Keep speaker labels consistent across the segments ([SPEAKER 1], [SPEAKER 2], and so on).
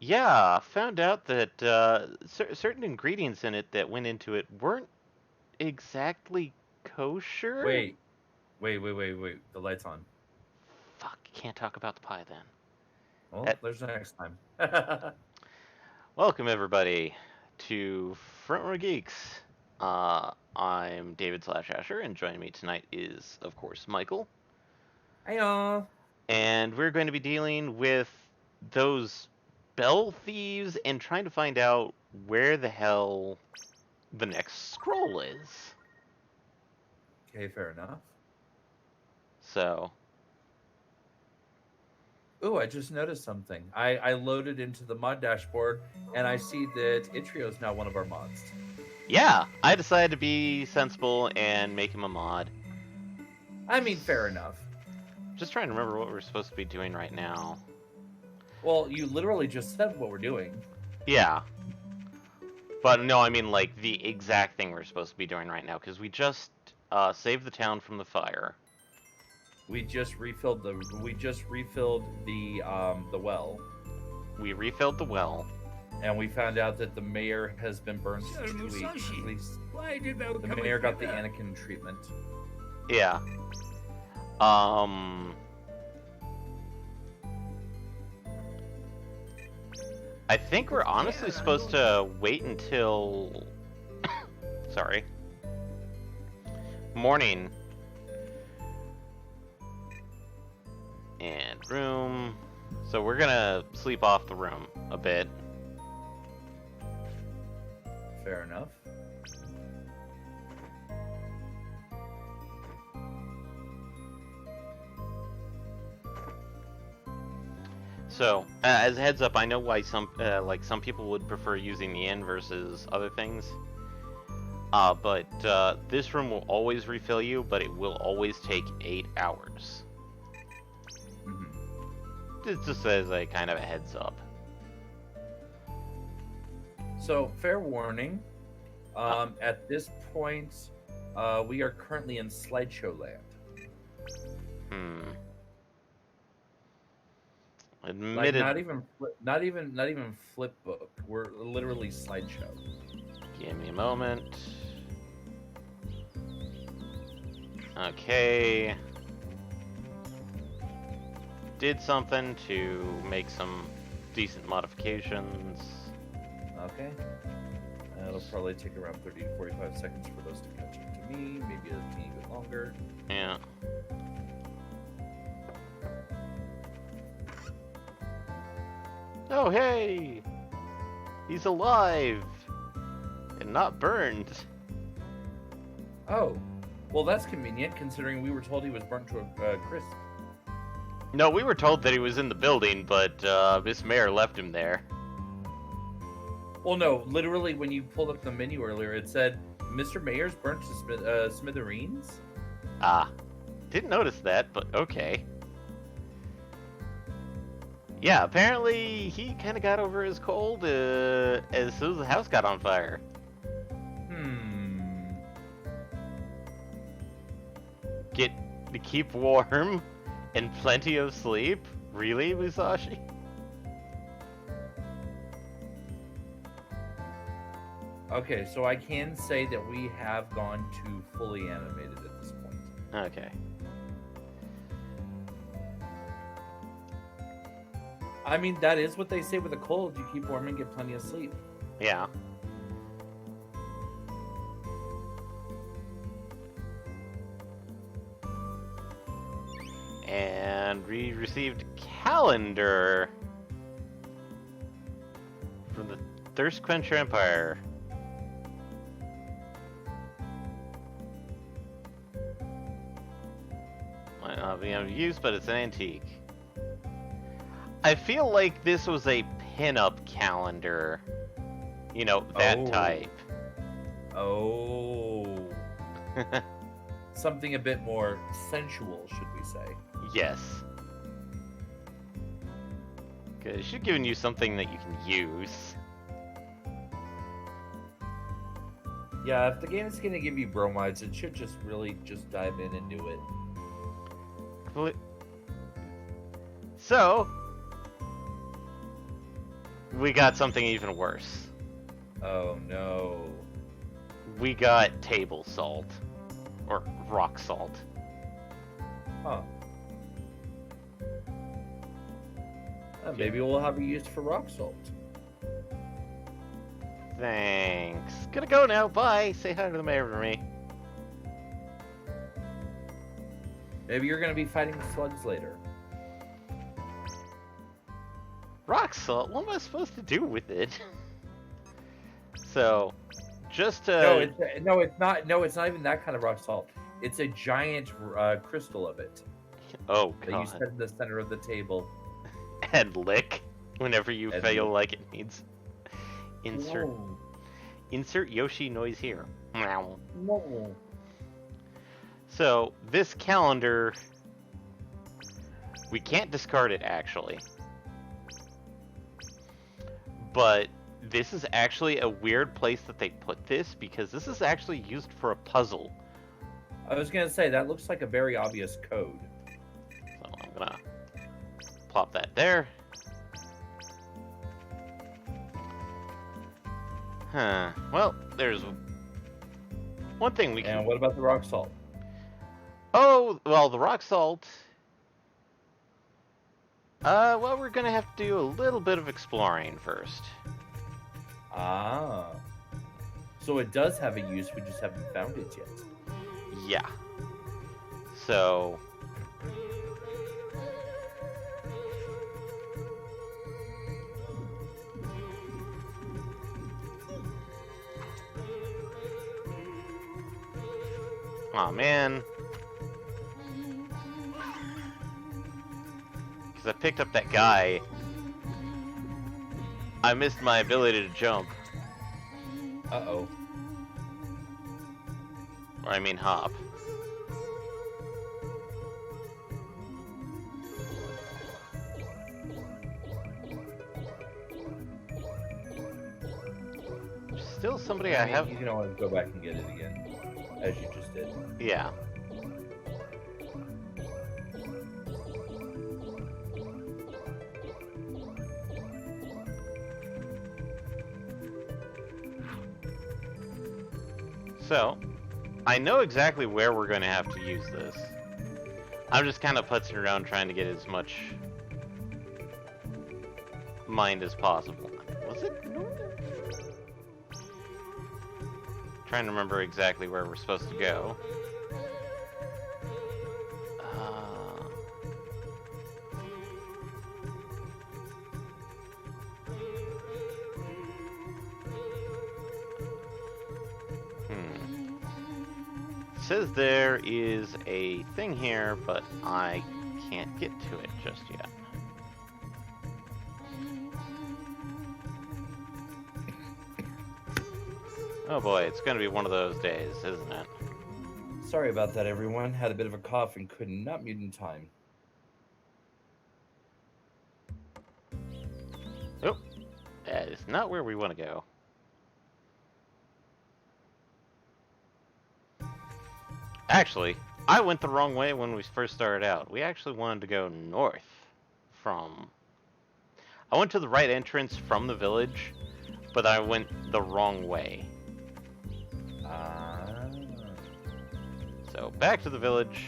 [SPEAKER 1] Yeah, found out that certain ingredients in it that went into it weren't exactly kosher.
[SPEAKER 2] Wait. The light's on.
[SPEAKER 1] Fuck, can't talk about the pie then.
[SPEAKER 2] Well,
[SPEAKER 1] Eh,
[SPEAKER 2] there's next time.
[SPEAKER 1] Welcome everybody to Front Row Geeks. I'm David slash Asher, and joining me tonight is, of course, Michael.
[SPEAKER 2] Hiya.
[SPEAKER 1] And we're going to be dealing with those bell thieves and trying to find out where the hell the next scroll is.
[SPEAKER 2] Okay, fair enough.
[SPEAKER 1] So,
[SPEAKER 2] Ooh, I just noticed something. I loaded into the mod dashboard and I see that Itrio is now one of our mods.
[SPEAKER 1] yeah, I decided to be sensible and make him a mod.
[SPEAKER 2] I mean, fair enough.
[SPEAKER 1] Just trying to remember what we're supposed to be doing right now.
[SPEAKER 2] Well, you literally just said what we're doing.
[SPEAKER 1] Yeah. But no, I mean like the exact thing we're supposed to be doing right now, because we just saved the town from the fire.
[SPEAKER 2] We just refilled the well,
[SPEAKER 1] We refilled the well.
[SPEAKER 2] and we found out that the mayor has been burned
[SPEAKER 3] So,
[SPEAKER 2] 2 weeks. At
[SPEAKER 3] Musashi,
[SPEAKER 2] least
[SPEAKER 3] why did thou
[SPEAKER 2] the
[SPEAKER 3] come
[SPEAKER 2] mayor got the
[SPEAKER 3] hither?
[SPEAKER 2] Anakin treatment.
[SPEAKER 1] Yeah. I think we're honestly supposed to wait until sorry. Morning. And room. So we're gonna sleep off the room a bit.
[SPEAKER 2] Fair enough.
[SPEAKER 1] So, as a heads up, I know why some people would prefer using the inn versus other things. But this room will always refill you, but it will always take 8 hours. Just as a kind of a heads up.
[SPEAKER 2] So, fair warning. At this point, we are currently in slideshow land. Like
[SPEAKER 1] Admitted.
[SPEAKER 2] not even flip book. We're literally slideshow.
[SPEAKER 1] Give me a moment. Okay. Did something to make some decent modifications.
[SPEAKER 2] Okay. It'll probably take around 30 to 45 seconds for those to catch up to me. Maybe a teeny bit longer.
[SPEAKER 1] Yeah. Oh, hey! He's alive! And not burned.
[SPEAKER 2] Oh. Well, that's convenient, considering we were told he was burnt to a crisp.
[SPEAKER 1] No, we were told that he was in the building, but Miss Mayor left him there.
[SPEAKER 2] Well, no. Literally, when you pulled up the menu earlier, it said, Mr. Mayor's burnt to smithereens?
[SPEAKER 1] Ah. Didn't notice that, but okay. Yeah, apparently he kind of got over his cold as soon as the house got on fire. Get to keep warm and plenty of sleep? Really, Musashi?
[SPEAKER 2] Okay, so I can say that we have gone to fully animated at this point.
[SPEAKER 1] Okay.
[SPEAKER 2] I mean, that is what they say with a cold. You keep warm and get plenty of sleep.
[SPEAKER 1] Yeah. And we received calendar from the Thirst Quencher Empire. Might not be of use, but it's an antique. I feel like this was a pin-up calendar. You know, that type.
[SPEAKER 2] Oh. Something a bit more sensual, should we say.
[SPEAKER 1] Yes. Because it should give you something that you can use.
[SPEAKER 2] Yeah, if the game is going to give you bromides, it should just really just dive in and do it.
[SPEAKER 1] So, we got something even worse.
[SPEAKER 2] Oh no.
[SPEAKER 1] We got table salt. Or rock salt.
[SPEAKER 2] Huh. Maybe we'll have it used for rock salt.
[SPEAKER 1] Thanks. Gonna go now. Bye. Say hi to the mayor for me.
[SPEAKER 2] Maybe you're gonna be fighting slugs later.
[SPEAKER 1] Rock salt? What am I supposed to do with it? So, just to...
[SPEAKER 2] No, it's not. No, it's not even that kind of rock salt. It's a giant crystal of it.
[SPEAKER 1] Oh,
[SPEAKER 2] that
[SPEAKER 1] God.
[SPEAKER 2] you set in the center of the table.
[SPEAKER 1] And lick whenever you
[SPEAKER 2] And
[SPEAKER 1] feel
[SPEAKER 2] lick.
[SPEAKER 1] like it needs. Insert.
[SPEAKER 2] Whoa.
[SPEAKER 1] Insert Yoshi noise here. Meow.
[SPEAKER 2] Whoa.
[SPEAKER 1] So, this calendar... We can't discard it, actually. But this is actually a weird place that they put this, because this is actually used for a puzzle.
[SPEAKER 2] I was gonna say, that looks like a very obvious code.
[SPEAKER 1] So I'm gonna plop that there. Huh. Well, there's one thing we can...
[SPEAKER 2] And what about the rock salt?
[SPEAKER 1] Oh, well, the rock salt... well, we're gonna have to do a little bit of exploring first.
[SPEAKER 2] Ah. So it does have a use, we just haven't found it yet.
[SPEAKER 1] Yeah. So... Aw, man. Because I picked up that guy. I missed my ability to jump.
[SPEAKER 2] Uh-oh.
[SPEAKER 1] Or I mean hop. There's still somebody I have...
[SPEAKER 2] You can always go back and get it again, as you just did.
[SPEAKER 1] Yeah. So, I know exactly where we're going to have to use this. I'm just kind of putzing around trying to get as much mind as possible. Was it? Trying to remember exactly where we're supposed to go. Says there is a thing here, but I can't get to it just yet. Oh boy, it's gonna be one of those days, isn't it?
[SPEAKER 2] Sorry about that, everyone. Had a bit of a cough and could not mute in time.
[SPEAKER 1] Oh, that is not where we want to go. Actually, I went the wrong way when we first started out. We actually wanted to go north from... I went to the right entrance from the village, but I went the wrong way. So, back to the village.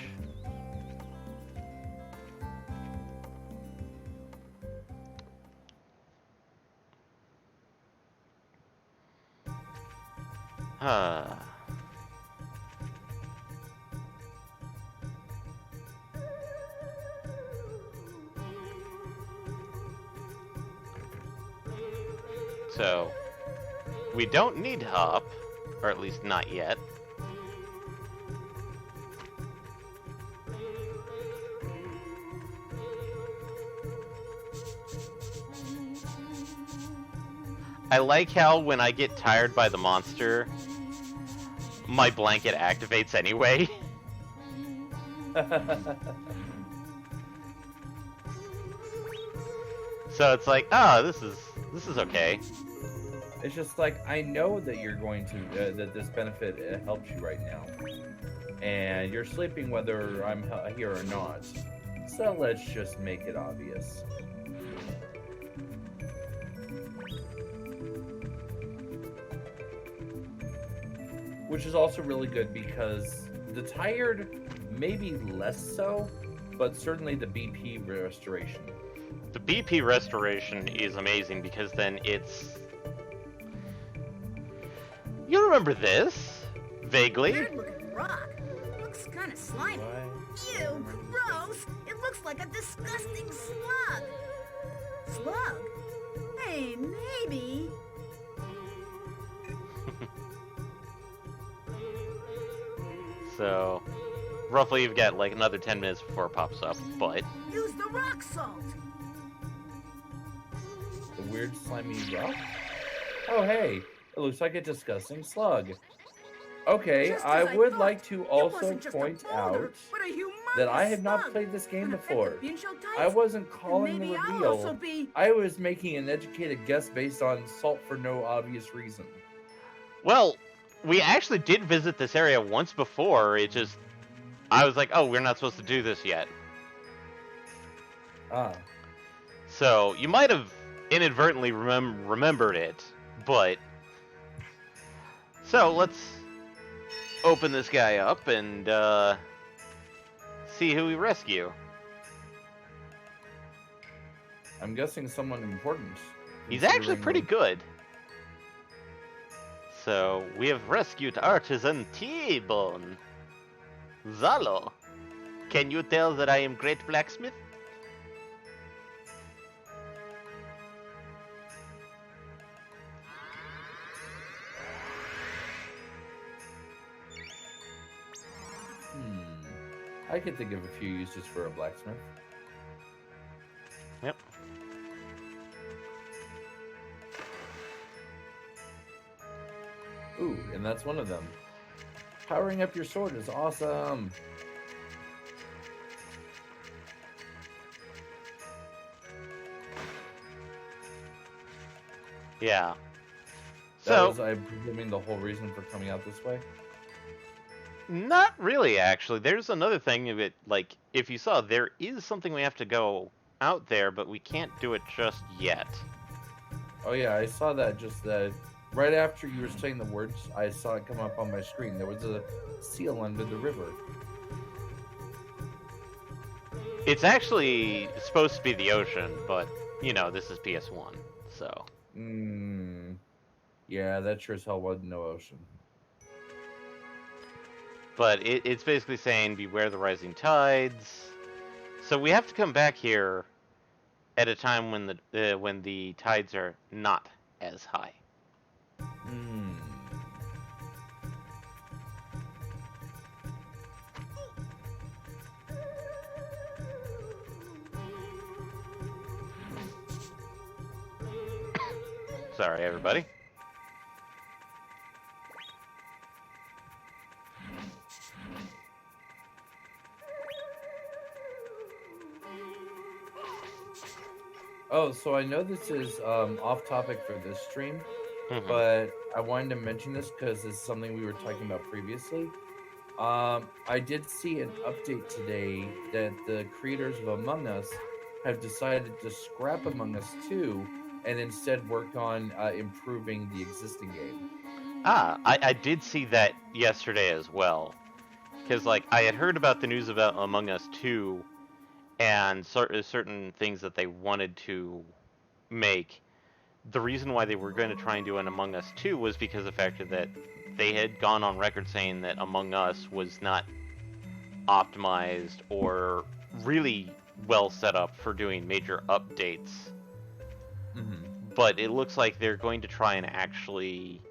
[SPEAKER 1] So, we don't need hop, or at least not yet. I like how when I get tired by the monster, my blanket activates anyway. So it's like, oh, this is okay.
[SPEAKER 2] It's just like, I know that you're going to, that this benefit helps you right now. And you're sleeping whether I'm here or not. So let's just make it obvious. which is also really good because the tired, maybe less so, but certainly the BP restoration.
[SPEAKER 1] The BP restoration is amazing because then it's... You remember this? Vaguely?
[SPEAKER 3] Weird looking rock. Looks kind of slimy.
[SPEAKER 2] Why?
[SPEAKER 3] Ew, gross. It looks like a disgusting slug. Slug? Hey, maybe.
[SPEAKER 1] So, roughly you've got like another 10 minutes before it pops up, but...
[SPEAKER 3] Use the rock salt.
[SPEAKER 2] The weird slimy rock? Oh, hey. It looks like a disgusting slug. Okay,
[SPEAKER 3] Just as
[SPEAKER 2] I would
[SPEAKER 3] thought.
[SPEAKER 2] like to
[SPEAKER 3] It
[SPEAKER 2] also
[SPEAKER 3] wasn't just a
[SPEAKER 2] point
[SPEAKER 3] boulder,
[SPEAKER 2] out
[SPEAKER 3] but a
[SPEAKER 2] that I
[SPEAKER 3] humongous
[SPEAKER 2] have not
[SPEAKER 3] slug.
[SPEAKER 2] played this game
[SPEAKER 3] Could affect
[SPEAKER 2] before.
[SPEAKER 3] the pincho
[SPEAKER 2] I
[SPEAKER 3] types.
[SPEAKER 2] wasn't
[SPEAKER 3] And
[SPEAKER 2] calling the
[SPEAKER 3] maybe I'll
[SPEAKER 2] reveal.
[SPEAKER 3] also be...
[SPEAKER 2] I was making an educated guess based on salt for no obvious reason.
[SPEAKER 1] Well, we actually did visit this area once before, it just... I was like, oh, we're not supposed to do this yet.
[SPEAKER 2] Ah.
[SPEAKER 1] So, you might have inadvertently remembered it, but... So, let's open this guy up and, see who we rescue.
[SPEAKER 2] I'm guessing someone important.
[SPEAKER 1] He's actually
[SPEAKER 2] considering
[SPEAKER 1] pretty
[SPEAKER 2] the-
[SPEAKER 1] good. So, we have rescued artisan T-Bone. Zalo, can you tell that I am great blacksmith?
[SPEAKER 2] I could think of a few uses for a blacksmith.
[SPEAKER 1] Yep.
[SPEAKER 2] Ooh, and that's one of them. Powering up your sword is awesome.
[SPEAKER 1] Yeah.
[SPEAKER 2] That
[SPEAKER 1] So,
[SPEAKER 2] was, I'm presuming, the whole reason for coming out this way.
[SPEAKER 1] not really, actually. There's another thing of it, like, if you saw, there is something we have to go out there, but we can't do it just yet.
[SPEAKER 2] Oh yeah, I saw that just right after you were saying the words. I saw it come up on my screen. There was a seal under the river.
[SPEAKER 1] It's actually supposed to be the ocean, but, you know, this is PS1, so...
[SPEAKER 2] Yeah, that sure as hell wasn't no ocean.
[SPEAKER 1] But it's basically saying, beware the rising tides. So we have to come back here at a time when the tides are not as high. Sorry, everybody.
[SPEAKER 2] Oh, so I know this is off topic for this stream,
[SPEAKER 1] Mhm.
[SPEAKER 2] but I wanted to mention this because this is something we were talking about previously. I did see an update today that the creators of Among Us have decided to scrap Among Us 2 and instead work on improving the existing game.
[SPEAKER 1] I did see that yesterday as well. Because, like, I had heard about the news about Among Us 2 and certain things that they wanted to make. The reason why they were going to try and do an Among Us 2 was because of the fact that they had gone on record saying that Among Us was not optimized or really well set up for doing major updates. But it looks like they're going to try and actually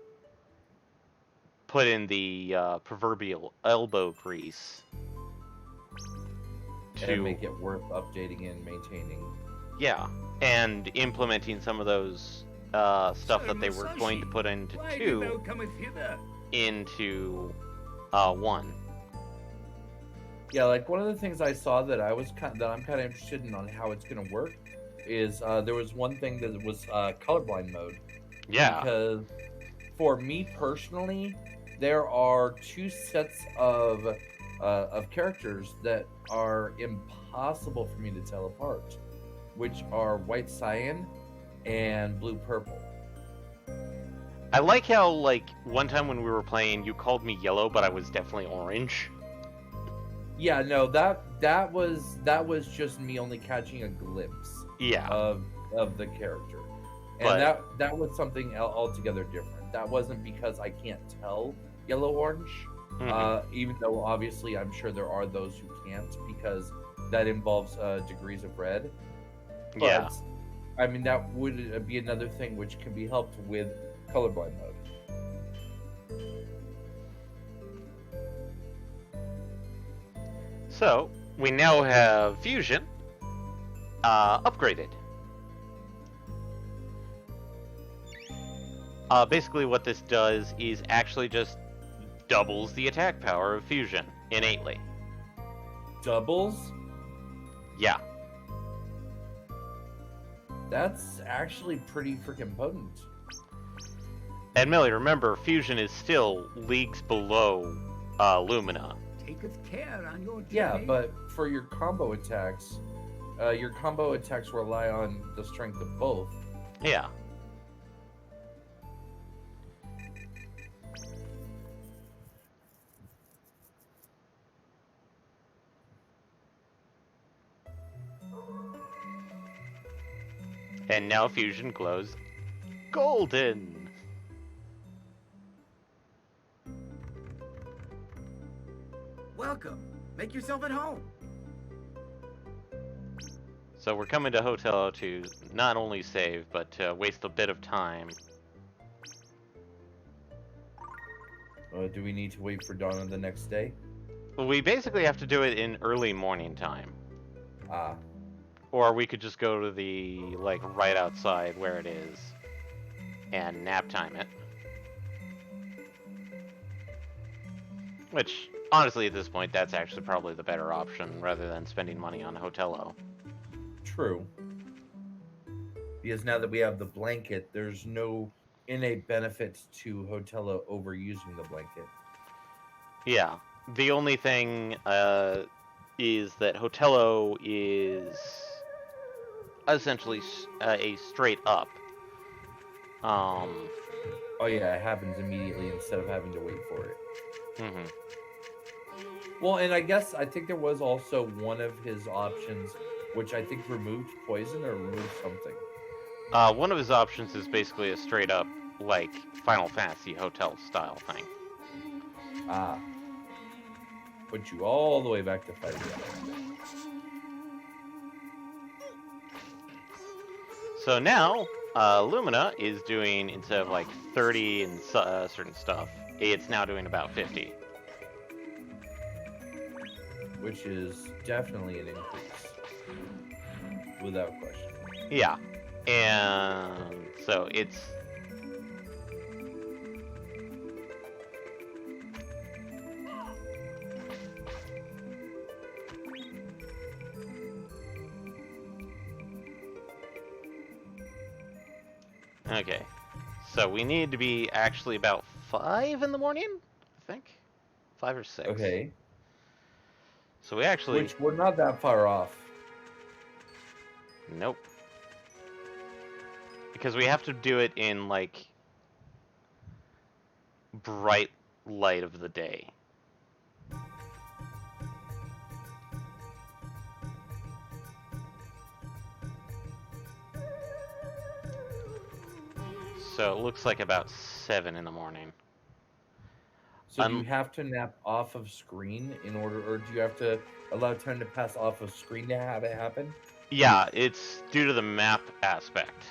[SPEAKER 1] put in the proverbial elbow grease to
[SPEAKER 2] And make it worth updating and maintaining.
[SPEAKER 1] Yeah, and implementing some of those stuff that they were going to put into 2 into 1.
[SPEAKER 2] Yeah, like one of the things I saw that I'm kind of interested in on how it's going to work is there was one thing that was colorblind mode.
[SPEAKER 1] Yeah.
[SPEAKER 2] Because for me personally, there are 2 sets of characters that are impossible for me to tell apart, which are white cyan and blue purple.
[SPEAKER 1] I like how, like, one time when we were playing, you called me yellow, but I was definitely orange.
[SPEAKER 2] Yeah, no, that was just me only catching a glimpse
[SPEAKER 1] Yeah.
[SPEAKER 2] of the character, and
[SPEAKER 1] But-
[SPEAKER 2] that was something altogether different. That wasn't because I can't tell yellow orange, even though obviously I'm sure there are those who can't because that involves degrees of red. But
[SPEAKER 1] Yeah.
[SPEAKER 2] I mean that would be another thing which can be helped with colorblind mode.
[SPEAKER 1] So, we now have Fusion upgraded. Basically what this does is actually just doubles the attack power of Fusion innately.
[SPEAKER 2] Doubles?
[SPEAKER 1] Yeah.
[SPEAKER 2] That's actually pretty freaking potent.
[SPEAKER 1] And Millie, remember, Fusion is still leagues below Lumina.
[SPEAKER 3] Taketh care on your journey.
[SPEAKER 2] Yeah, but for your combo attacks rely on the strength of both.
[SPEAKER 1] Yeah. And now Fusion glows golden.
[SPEAKER 3] Welcome. Make yourself at home.
[SPEAKER 1] So we're coming to Hotel to not only save, but waste a bit of time.
[SPEAKER 2] Do we need to wait for dawn on the next day?
[SPEAKER 1] We basically have to do it in early morning time.
[SPEAKER 2] Ah,
[SPEAKER 1] Or we could just go to the, like, right outside where it is and nap time it. Which, honestly, at this point, that's actually probably the better option rather than spending money on Hotello.
[SPEAKER 2] true. Because now that we have the blanket, there's no innate benefit to Hotello overusing the blanket.
[SPEAKER 1] Yeah. The only thing is that Hotello is essentially a straight up.
[SPEAKER 2] Oh yeah, it happens immediately instead of having to wait for it.
[SPEAKER 1] Mhm.
[SPEAKER 2] Well, and I think there was also one of his options, which I think removed poison or removed something.
[SPEAKER 1] One of his options is basically a straight up, like, Final Fantasy hotel style thing.
[SPEAKER 2] Ah. Put you all the way back to fighting.
[SPEAKER 1] So now, Lumina is doing, instead of like 30 and certain stuff, it's now doing about 50.
[SPEAKER 2] Which is definitely an increase. Without question.
[SPEAKER 1] Yeah. And so it's... Okay. So we need to be actually about 5 in the morning, I think. 5 or 6.
[SPEAKER 2] Okay.
[SPEAKER 1] So we actually...
[SPEAKER 2] Which we're not that far off.
[SPEAKER 1] Nope. Because we have to do it in, like, bright light of the day. So it looks like about 7 in the morning.
[SPEAKER 2] So do you have to nap off of screen in order, or do you have to allow time to pass off of screen to have it happen?
[SPEAKER 1] Yeah, it's due to the map aspect.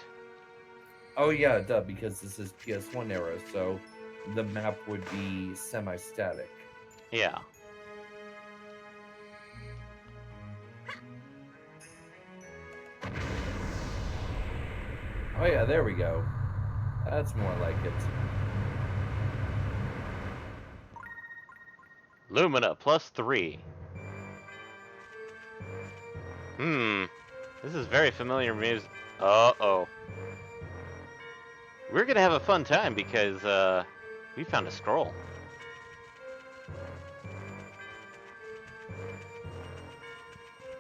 [SPEAKER 2] Oh yeah, duh, because this is PS1 era, so the map would be semi-static.
[SPEAKER 1] Yeah.
[SPEAKER 2] Oh yeah, there we go. That's more like it.
[SPEAKER 1] Lumina +3. This is very familiar music. Uh-oh. We're gonna have a fun time because, we found a scroll.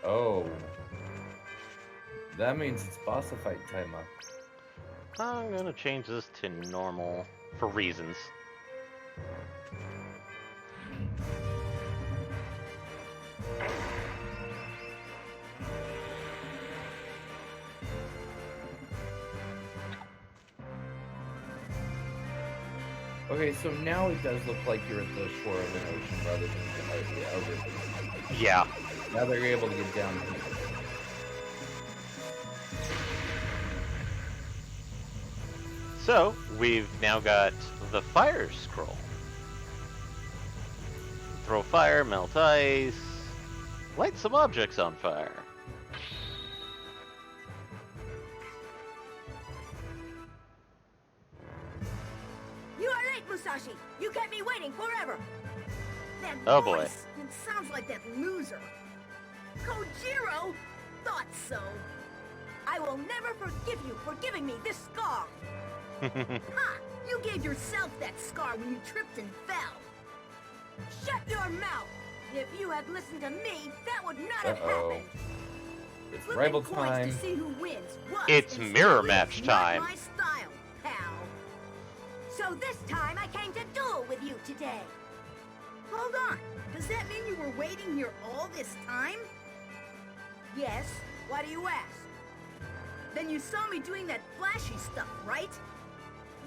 [SPEAKER 2] Oh. That means it's boss fight time up.
[SPEAKER 1] I'm gonna change this to normal. for reasons.
[SPEAKER 2] Okay, so now it does look like you're at the shore of an ocean rather than the outer.
[SPEAKER 1] Yeah.
[SPEAKER 2] Now they're able to get down here.
[SPEAKER 1] So, we've now got the fire scroll. Throw fire, melt ice, light some objects on fire.
[SPEAKER 3] You are late, Musashi. You kept me waiting forever. That
[SPEAKER 1] Oh, boy.
[SPEAKER 3] voice, it sounds like that loser. Kojiro thought so. I will never forgive you for giving me this scar. Ha! You gave yourself that scar when you tripped and fell. Shut your mouth! If you had listened to me, that would not have happened.
[SPEAKER 2] It's
[SPEAKER 3] Flipping
[SPEAKER 2] rival
[SPEAKER 3] coins
[SPEAKER 2] time.
[SPEAKER 3] to see who wins was
[SPEAKER 1] It's
[SPEAKER 3] and
[SPEAKER 1] mirror
[SPEAKER 3] still
[SPEAKER 1] match
[SPEAKER 3] is not
[SPEAKER 1] time.
[SPEAKER 3] my style, pal. So this time I came to duel with you today. Hold on. Does that mean you were waiting here all this time? Yes. Why do you ask? Then you saw me doing that flashy stuff, right?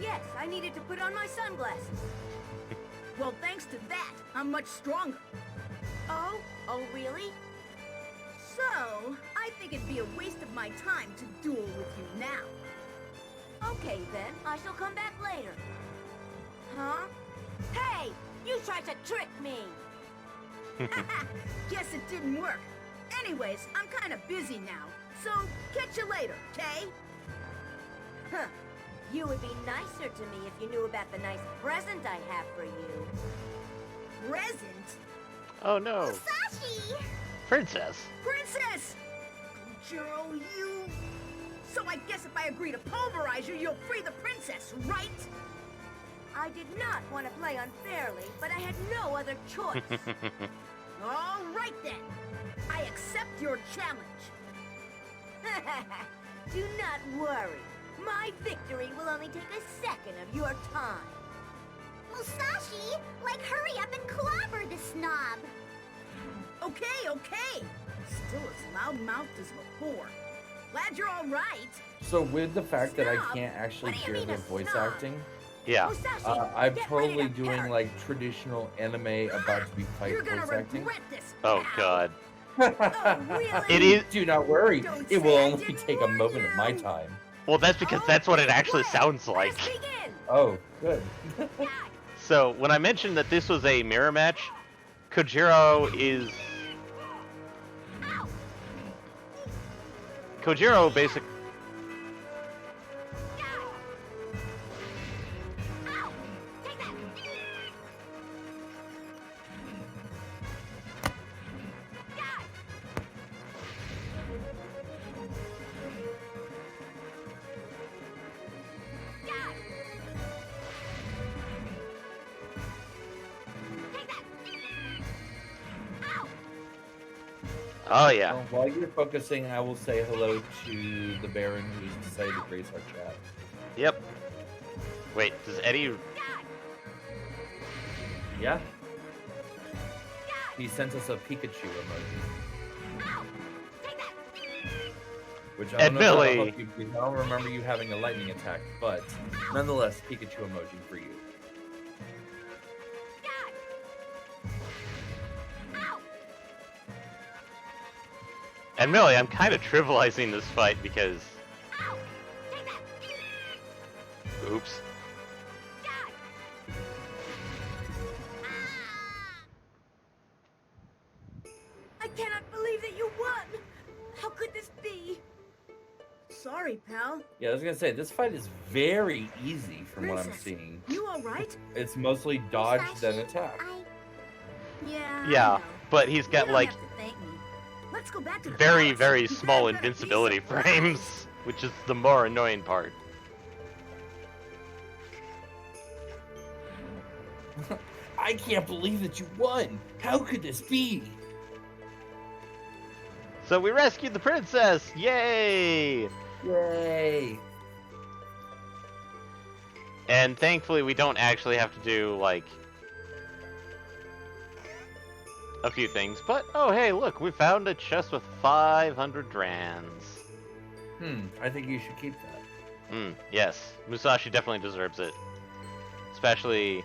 [SPEAKER 3] Yes, I needed to put on my sunglasses. Well, thanks to that, I'm much stronger. Oh? Oh, really? So, I think it'd be a waste of my time to duel with you now. Okay, then. I shall come back later. Huh? Hey! You tried to trick me! Guess it didn't work. Anyways, I'm kind of busy now, so catch you later, okay? Huh. You would be nicer to me if you knew about the nice present I have for you. Present?
[SPEAKER 1] Oh no.
[SPEAKER 3] Musashi!
[SPEAKER 1] Princess.
[SPEAKER 3] Princess! Kojiro, you... So I guess if I agree to pulverize you, you'll free the princess, right? I did not want to play unfairly, but I had no other choice. All right then. I accept your challenge. Do not worry. My victory will only take a second of your time.
[SPEAKER 4] Musashi, hurry up and clobber the snob.
[SPEAKER 3] Okay, okay. Still as loud-mouthed as before. Glad you're all right.
[SPEAKER 2] So with the fact that I
[SPEAKER 3] Snob?
[SPEAKER 2] can't actually
[SPEAKER 3] What do you
[SPEAKER 2] hear
[SPEAKER 3] mean
[SPEAKER 2] the
[SPEAKER 3] a
[SPEAKER 2] voice
[SPEAKER 3] snob?
[SPEAKER 2] acting,
[SPEAKER 1] Yeah.
[SPEAKER 3] Musashi,
[SPEAKER 2] I'm
[SPEAKER 3] get
[SPEAKER 2] totally
[SPEAKER 3] ready to
[SPEAKER 2] doing
[SPEAKER 3] parry.
[SPEAKER 2] like traditional anime about to be fight
[SPEAKER 3] You're gonna
[SPEAKER 2] voice acting.
[SPEAKER 3] regret this.
[SPEAKER 1] Oh
[SPEAKER 3] pal.
[SPEAKER 1] god.
[SPEAKER 3] Oh, really?
[SPEAKER 1] It is.
[SPEAKER 2] Do not worry,
[SPEAKER 3] Don't
[SPEAKER 2] it will
[SPEAKER 3] say I
[SPEAKER 2] only
[SPEAKER 3] didn't
[SPEAKER 2] take a
[SPEAKER 3] warn
[SPEAKER 2] moment of my
[SPEAKER 3] you.
[SPEAKER 2] time.
[SPEAKER 1] Well, that's because that's what it actually sounds
[SPEAKER 3] Let
[SPEAKER 1] like.
[SPEAKER 3] us begin.
[SPEAKER 2] Oh, good.
[SPEAKER 1] So, when I mentioned that this was a mirror match, Kojiro is...
[SPEAKER 3] Ow.
[SPEAKER 1] Kojiro basically...
[SPEAKER 3] Ow. Take that. God. God. Take that. Ow.
[SPEAKER 1] Oh, yeah.
[SPEAKER 2] Well, while you're focusing, I will say hello to the Baron who's decided to grace our chat.
[SPEAKER 1] Yep. Wait, does Eddie...
[SPEAKER 3] God.
[SPEAKER 2] Yeah?
[SPEAKER 3] God.
[SPEAKER 2] He sent us a Pikachu emoji,
[SPEAKER 3] Ow. Take that.
[SPEAKER 2] which I
[SPEAKER 1] And
[SPEAKER 2] don't know if that'll
[SPEAKER 1] Billy.
[SPEAKER 2] help you because I don't remember you having a lightning attack, but nonetheless, Pikachu emoji for you.
[SPEAKER 3] God. Ow.
[SPEAKER 1] And Millie, I'm kind of trivializing this fight because...
[SPEAKER 3] Ow. Take that.
[SPEAKER 1] Oops.
[SPEAKER 3] God. I cannot believe that you won. How could this be? Sorry, pal.
[SPEAKER 2] Yeah, I was gonna say, this fight is very easy from what I'm
[SPEAKER 3] Princess,
[SPEAKER 2] seeing.
[SPEAKER 3] You all right?
[SPEAKER 2] It's mostly dodge, then
[SPEAKER 4] Musashi,
[SPEAKER 2] attack.
[SPEAKER 3] Yeah. I
[SPEAKER 1] Yeah,
[SPEAKER 3] know.
[SPEAKER 1] but he's
[SPEAKER 3] You
[SPEAKER 1] got,
[SPEAKER 3] don't
[SPEAKER 1] like,
[SPEAKER 3] have to thank me. Let's go back to the
[SPEAKER 1] very,
[SPEAKER 3] palace.
[SPEAKER 1] very
[SPEAKER 3] You could
[SPEAKER 1] small
[SPEAKER 3] have better
[SPEAKER 1] invincibility
[SPEAKER 3] piece of
[SPEAKER 1] frames, which is the more annoying part.
[SPEAKER 2] I can't believe that you won! How could this be?
[SPEAKER 1] So we rescued the princess! Yay!
[SPEAKER 2] Yay!
[SPEAKER 1] And thankfully, we don't actually have to do, like, a few things. But, oh, hey, look, we found a chest with 500 drans.
[SPEAKER 2] I think you should keep that.
[SPEAKER 1] Yes. Musashi definitely deserves it. Especially...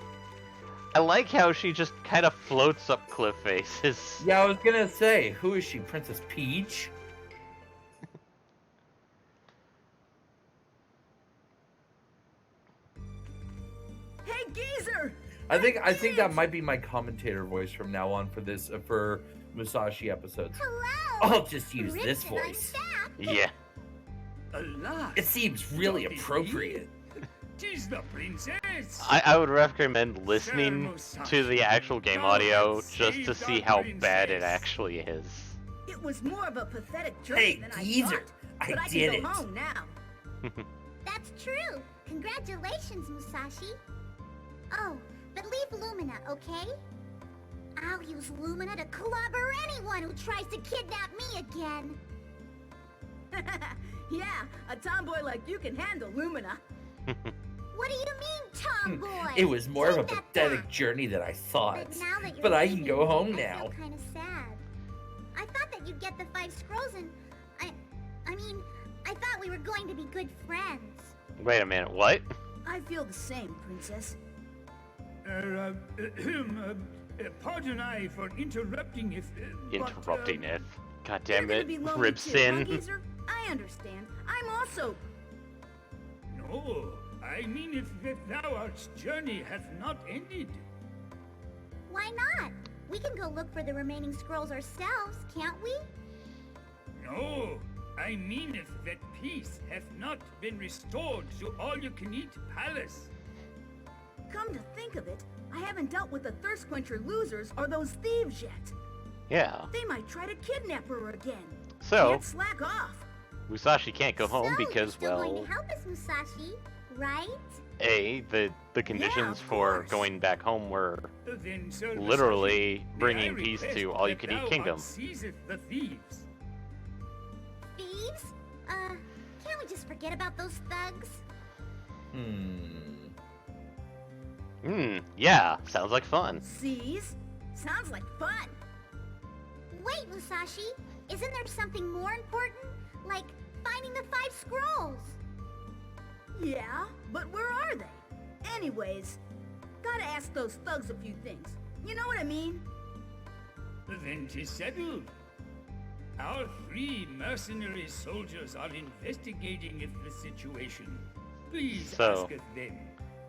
[SPEAKER 1] I like how she just kind of floats up cliff faces.
[SPEAKER 2] Yeah, I was gonna say, who is she, Princess Peach?
[SPEAKER 3] Hey, geezer!
[SPEAKER 2] I think that might be my commentator voice from now on for this for Musashi episodes.
[SPEAKER 4] Hello.
[SPEAKER 2] I'll just use this
[SPEAKER 4] Ripton, I'm
[SPEAKER 2] voice.
[SPEAKER 4] back.
[SPEAKER 1] Yeah.
[SPEAKER 5] Alas,
[SPEAKER 2] It seems really appropriate.
[SPEAKER 5] 'tis the princess.
[SPEAKER 1] I would recommend listening to the actual game
[SPEAKER 5] Go
[SPEAKER 1] audio
[SPEAKER 5] and
[SPEAKER 1] just to
[SPEAKER 5] save
[SPEAKER 1] see
[SPEAKER 5] the
[SPEAKER 1] how bad it
[SPEAKER 5] princess.
[SPEAKER 1] actually is.
[SPEAKER 3] It was more of a pathetic journey
[SPEAKER 2] Hey,
[SPEAKER 3] than
[SPEAKER 2] geezer,
[SPEAKER 3] I thought. But I
[SPEAKER 2] did
[SPEAKER 3] can
[SPEAKER 2] it.
[SPEAKER 3] go home now.
[SPEAKER 4] That's true. Congratulations, Musashi. Oh, but leave Lumina, okay? I'll use Lumina to clobber anyone who tries to kidnap me again.
[SPEAKER 3] Yeah, a tomboy like you can handle Lumina.
[SPEAKER 4] What do you mean, tomboy?
[SPEAKER 2] It was more of a
[SPEAKER 4] Take that
[SPEAKER 2] pathetic
[SPEAKER 4] back.
[SPEAKER 2] journey than I thought.
[SPEAKER 4] But now that you're
[SPEAKER 2] But I can
[SPEAKER 4] leaving,
[SPEAKER 2] go home
[SPEAKER 4] I
[SPEAKER 2] now.
[SPEAKER 4] feel kind of sad. I thought that you'd get the 5 scrolls and I mean, I thought we were going to be good friends.
[SPEAKER 1] Wait a minute, what?
[SPEAKER 3] I feel the same, Princess.
[SPEAKER 5] Pardon I for interrupting if...
[SPEAKER 1] Interrupting it. God
[SPEAKER 3] You're
[SPEAKER 1] damn
[SPEAKER 3] gonna
[SPEAKER 1] it,
[SPEAKER 3] be lonely too, huh,
[SPEAKER 1] Ribsin.
[SPEAKER 3] geezer? I understand. I'm also...
[SPEAKER 5] No, I mean if that thou art's journey hath not ended.
[SPEAKER 4] Why not? We can go look for the remaining scrolls ourselves, can't we?
[SPEAKER 5] No, I mean if that peace hath not been restored to all-you-can-eat palace.
[SPEAKER 3] Come to think of it, I haven't dealt with the thirst quencher losers or those thieves yet.
[SPEAKER 1] Yeah.
[SPEAKER 3] They might try to kidnap her again.
[SPEAKER 1] So,
[SPEAKER 3] Can't slack off.
[SPEAKER 1] Musashi can't go home
[SPEAKER 4] So, you're
[SPEAKER 1] because,
[SPEAKER 4] still going
[SPEAKER 1] well,
[SPEAKER 4] to help us, Musashi, right?
[SPEAKER 1] the conditions
[SPEAKER 3] of
[SPEAKER 1] for
[SPEAKER 3] course.
[SPEAKER 1] going back home were
[SPEAKER 5] Then, Sir
[SPEAKER 1] literally
[SPEAKER 5] Musashi,
[SPEAKER 1] bringing
[SPEAKER 5] may I
[SPEAKER 1] peace
[SPEAKER 5] request
[SPEAKER 1] to
[SPEAKER 5] that
[SPEAKER 1] all-you-can-eat
[SPEAKER 5] thou
[SPEAKER 1] kingdom.
[SPEAKER 5] unseizeth the thieves.
[SPEAKER 4] Thieves? Can't we just forget about those thugs?
[SPEAKER 1] Yeah, sounds like fun.
[SPEAKER 3] Seize? Sounds like fun.
[SPEAKER 4] Wait, Musashi, isn't there something more important? Like finding the 5 scrolls?
[SPEAKER 3] Yeah, but where are they? Anyways, gotta ask those thugs a few things. You know what I mean?
[SPEAKER 5] Then 'tis settled. Our 3 mercenary soldiers are investigating the situation. Please
[SPEAKER 1] So,
[SPEAKER 5] asketh them.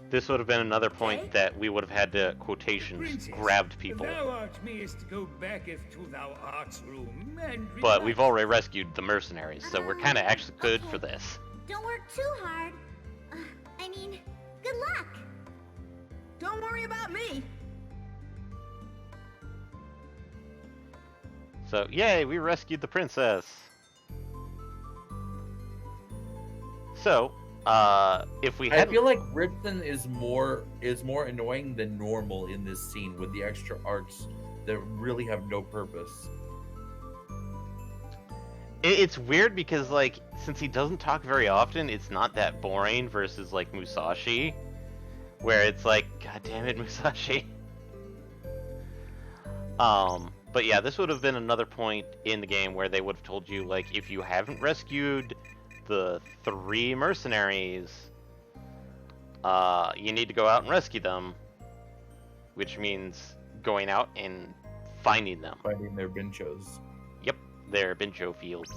[SPEAKER 1] This would have been another point
[SPEAKER 3] Okay.
[SPEAKER 1] that we would have had to quotations
[SPEAKER 5] Princess,
[SPEAKER 1] grabbed people.
[SPEAKER 5] Thou art mayest go backeth to thou art's room and
[SPEAKER 1] But we've
[SPEAKER 5] relax.
[SPEAKER 1] already rescued the mercenaries, so we're kind of actually good for
[SPEAKER 4] Okay.
[SPEAKER 1] this.
[SPEAKER 4] Don't work too hard. I mean, good luck.
[SPEAKER 3] Don't worry about me.
[SPEAKER 1] So, yay, we rescued the princess. So, if we
[SPEAKER 2] I
[SPEAKER 1] had
[SPEAKER 2] feel like Ripton is more annoying than normal in this scene with the extra arcs that really have no purpose.
[SPEAKER 1] It's weird because, like, since he doesn't talk very often, it's not that boring versus, like, Musashi, where it's like, God damn it, Musashi. But yeah, this would have been another point in the game where they would have told you, like, if you haven't rescued the 3 mercenaries, you need to go out and rescue them, which means going out and finding them.
[SPEAKER 2] Finding their binchos.
[SPEAKER 1] Yep, they're Bincho fields.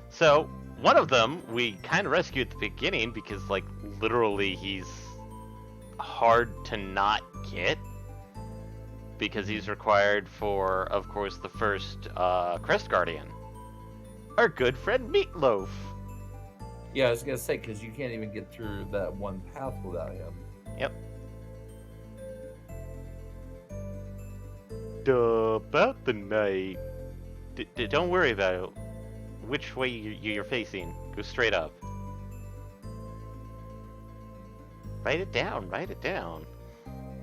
[SPEAKER 1] So, one of them we kind of rescued at the beginning because, like, literally he's hard to not get because he's required for, of course, the first Crest Guardian. Our good friend Meatloaf.
[SPEAKER 2] Yeah, I was gonna say, because you can't even get through that one path without him.
[SPEAKER 1] Yep. About the night. Don't worry about it. Which way you're facing. Go straight up. Write it down, write it down.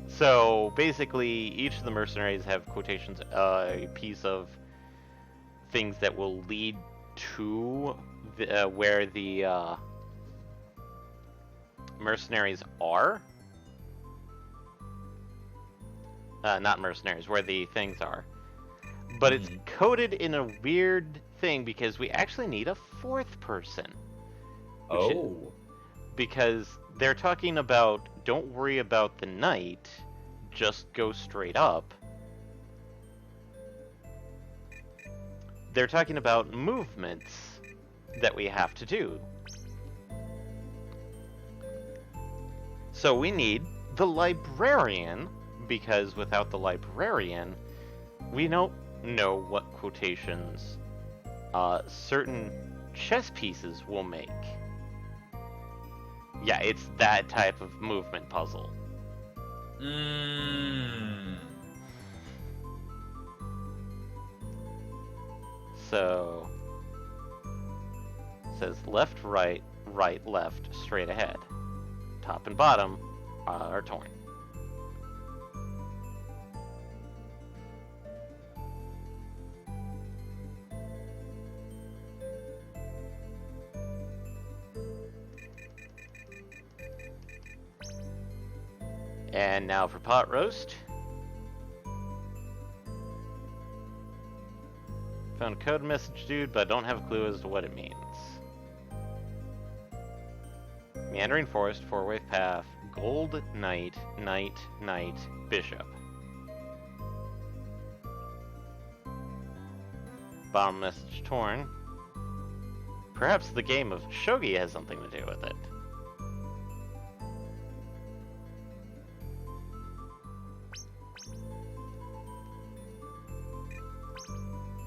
[SPEAKER 1] So, basically, each of the mercenaries have quotations, a piece of things that will lead to where the mercenaries are. Not mercenaries, where the things are. But it's coded in a weird thing because we actually need a fourth person.
[SPEAKER 2] Oh.
[SPEAKER 1] Because they're talking about, don't worry about the night, just go straight up. They're talking about movements that we have to do. So we need the librarian, because without the librarian, we don't know what quotations certain chess pieces will make. Yeah, it's that type of movement puzzle. So, it says left, right, right, left, straight ahead. Top and bottom are torn. And now for pot roast. Found a code message, dude, but don't have a clue as to what it means. Meandering forest, four-way path, gold, knight, knight, knight, bishop. Bottom message torn. Perhaps the game of shogi has something to do with it.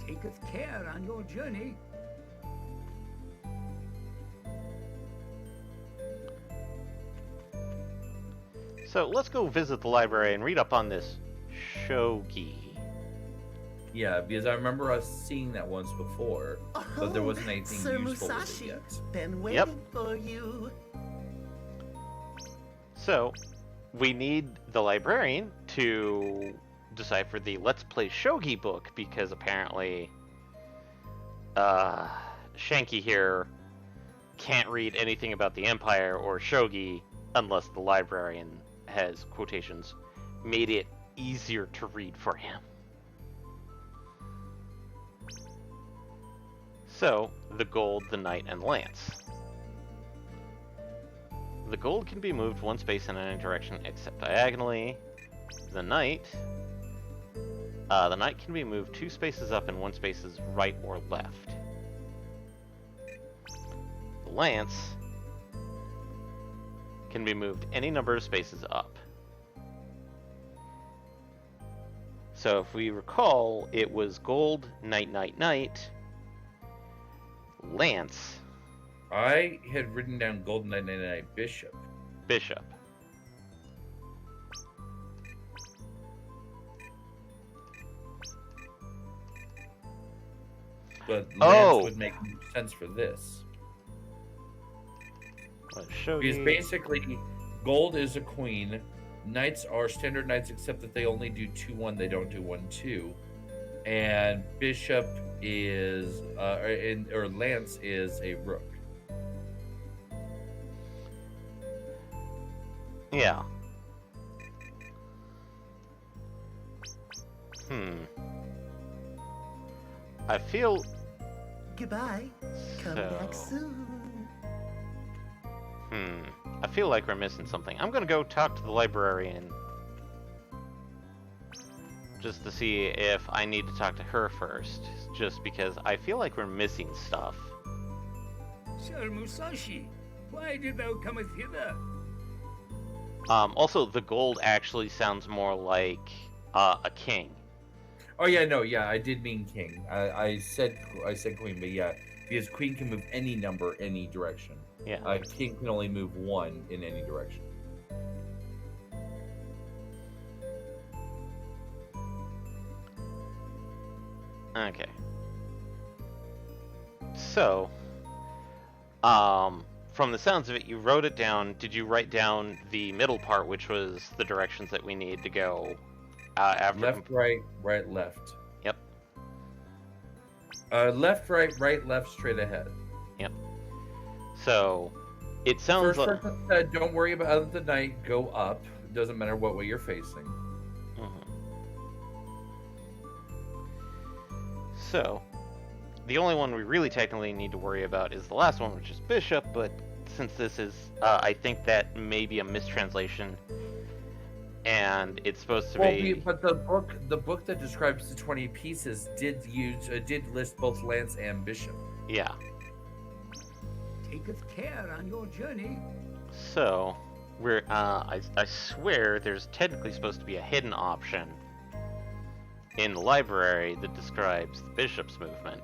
[SPEAKER 5] Taketh care on your journey.
[SPEAKER 1] So let's go visit the library and read up on this shogi.
[SPEAKER 2] Yeah, because I remember us seeing that once before, but there wasn't anything
[SPEAKER 6] Sir
[SPEAKER 2] useful with it
[SPEAKER 6] Musashi,
[SPEAKER 2] yet.
[SPEAKER 6] been waiting
[SPEAKER 1] Yep.
[SPEAKER 6] for you.
[SPEAKER 1] So, we need the librarian to decipher the Let's Play Shogi book, because apparently, Shanky here can't read anything about the Empire or Shogi unless the librarian has, quotations, made it easier to read for him. So, the gold, the knight, and lance. The gold can be moved one space in any direction except diagonally. The knight can be moved 2 spaces up and 1 space is right or left. The lance can be moved any number of spaces up. So if we recall, it was gold, knight, knight, knight, lance,
[SPEAKER 2] I had written down Golden Knight, Knight, Knight, Bishop.
[SPEAKER 1] bishop.
[SPEAKER 2] But Lance
[SPEAKER 1] Oh!
[SPEAKER 2] would make sense for this.
[SPEAKER 1] Let's show
[SPEAKER 2] Because
[SPEAKER 1] you.
[SPEAKER 2] basically, gold is a queen. Knights are standard knights, except that they only do 2-1, they don't do 1-2. And bishop is, or lance is a rook.
[SPEAKER 1] Yeah. I feel
[SPEAKER 6] Goodbye. Come back
[SPEAKER 1] so.
[SPEAKER 6] soon.
[SPEAKER 1] I feel like we're missing something. I'm gonna go talk to the librarian just to see if I need to talk to her first, just because I feel like we're missing stuff.
[SPEAKER 5] Sir Musashi, why did thou cometh hither?
[SPEAKER 1] Also, the gold actually sounds more like a king.
[SPEAKER 2] Oh yeah, no, yeah, I did mean king. I said queen, but yeah, because queen can move any number, any direction.
[SPEAKER 1] Yeah.
[SPEAKER 2] King can only move 1 in any direction.
[SPEAKER 1] Okay. So, from the sounds of it, you wrote it down. Did you write down the middle part, which was the directions that we need to go after?
[SPEAKER 2] Left, right, right, left.
[SPEAKER 1] Yep.
[SPEAKER 2] Left, right, right, left, straight ahead.
[SPEAKER 1] Yep. So, It sounds
[SPEAKER 2] First
[SPEAKER 1] like.
[SPEAKER 2] person said, "Don't worry about the night. Go up. Doesn't matter what way you're facing."
[SPEAKER 1] Mhm. So, the only one we really technically need to worry about is the last one, which is Bishop, but since this is, I think that may be a mistranslation, and it's supposed to be...
[SPEAKER 2] But the book that describes the 20 pieces did list both Lance and Bishop.
[SPEAKER 1] Yeah.
[SPEAKER 5] Taketh care on your journey.
[SPEAKER 1] So, I swear there's technically supposed to be a hidden option in the library that describes the Bishop's movement.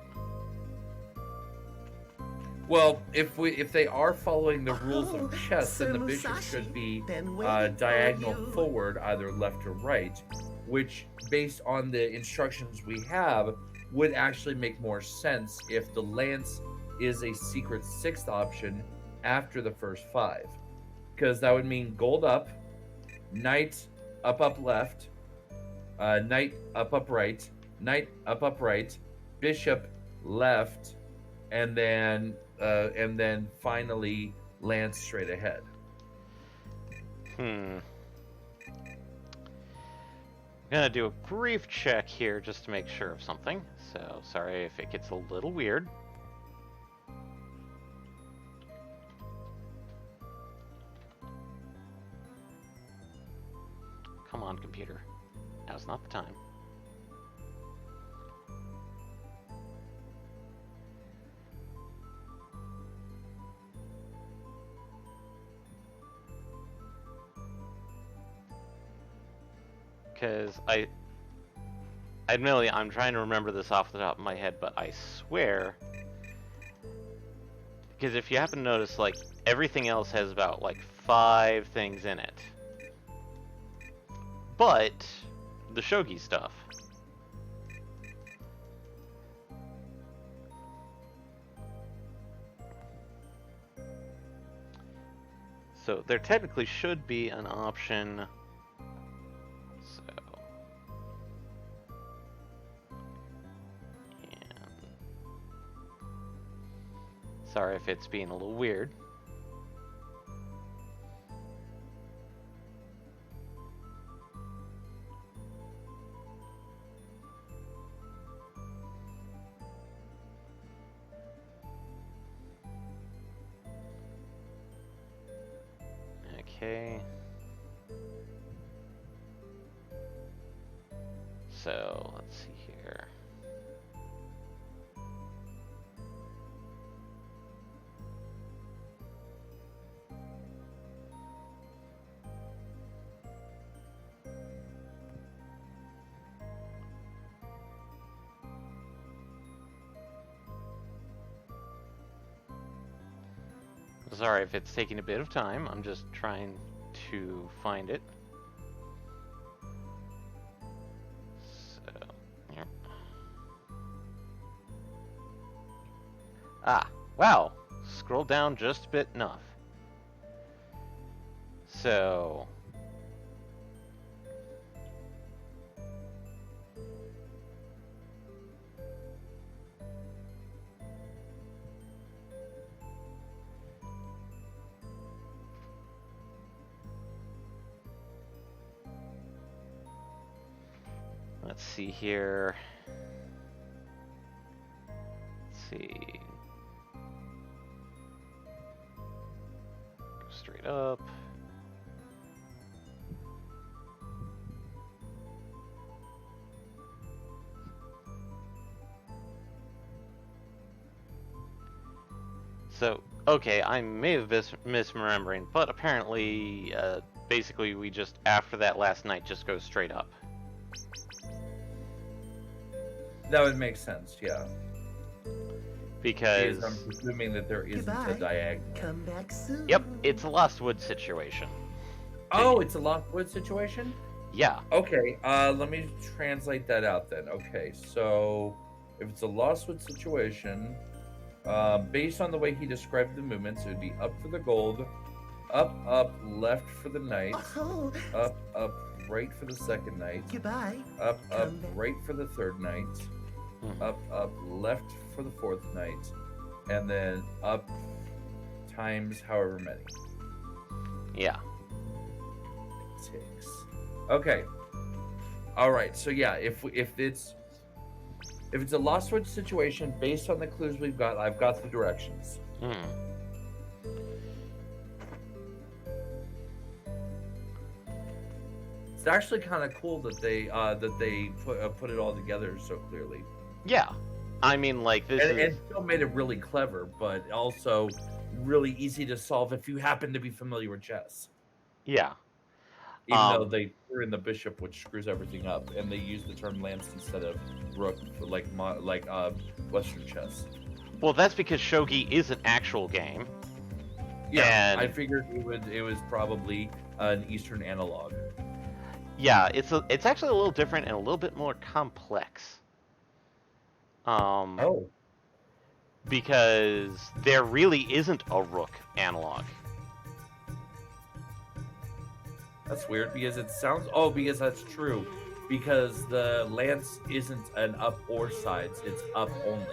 [SPEAKER 2] Well, if they are following the rules
[SPEAKER 6] Oh,
[SPEAKER 2] of chess,
[SPEAKER 6] Sir
[SPEAKER 2] then the bishop
[SPEAKER 6] Musashi,
[SPEAKER 2] should be
[SPEAKER 6] been waiting for
[SPEAKER 2] diagonal
[SPEAKER 6] you.
[SPEAKER 2] forward, either left or right, which, based on the instructions we have, would actually make more sense if the lance is a secret sixth option after the first 5. Because that would mean gold up, knight up left, knight up right, knight up right, bishop left, and then finally lance straight ahead.
[SPEAKER 1] I'm gonna do a brief check here just to make sure of something. So, sorry if it gets a little weird. Come on, computer. Now's not the time. Because admittedly, I'm trying to remember this off the top of my head, but I swear, because if you happen to notice, like, everything else has about, like, 5 things in it. But the shogi stuff. So there technically should be an option. So, and sorry if it's being a little weird. Okay. So, let's see here. Sorry if it's taking a bit of time. I'm just trying to find it. So, yeah. Ah, wow. Scroll down just a bit enough. So, let's see here. Let's see. Go straight up. So, okay, I may have misremembering, but apparently, basically we just, after that last night, just go straight up.
[SPEAKER 2] That would make sense, yeah.
[SPEAKER 1] Because...
[SPEAKER 2] I'm presuming that there isn't
[SPEAKER 6] Goodbye.
[SPEAKER 2] a diagonal.
[SPEAKER 6] Come back soon.
[SPEAKER 1] Yep, it's a Lost Woods situation.
[SPEAKER 2] Oh, it's a Lockwood situation?
[SPEAKER 1] Yeah.
[SPEAKER 2] Okay, let me translate that out then. Okay, so if it's a Lostwood situation, based on the way he described the movements, it would be up for the gold, up, left for the knight,
[SPEAKER 6] Oh,
[SPEAKER 2] up, right for the second knight,
[SPEAKER 6] goodbye.
[SPEAKER 2] up,
[SPEAKER 6] Come back.
[SPEAKER 2] right for the third knight,
[SPEAKER 1] Mhm.
[SPEAKER 2] up, left for the fourth knight, and then up, times however many.
[SPEAKER 1] Yeah.
[SPEAKER 2] 6. Okay. All right. So yeah, if it's a lost switch situation based on the clues we've got, I've got the directions.
[SPEAKER 1] Hmm.
[SPEAKER 2] It's actually kind of cool that they put it all together so clearly.
[SPEAKER 1] Yeah. I mean, like, this
[SPEAKER 2] And
[SPEAKER 1] is...
[SPEAKER 2] still made it really clever, but also really easy to solve if you happen to be familiar with chess.
[SPEAKER 1] Yeah.
[SPEAKER 2] Even though they threw in the bishop, which screws everything up, and they use the term lance instead of rook for like Western chess.
[SPEAKER 1] Well, that's because shogi is an actual game.
[SPEAKER 2] Yeah,
[SPEAKER 1] And...
[SPEAKER 2] I figured it was probably an Eastern analog.
[SPEAKER 1] Yeah, it's actually a little different and a little bit more complex.
[SPEAKER 2] Oh,
[SPEAKER 1] Because there really isn't a rook analog.
[SPEAKER 2] that's weird because it sounds. Oh, because that's true. Because the lance isn't an up or sides; it's up only.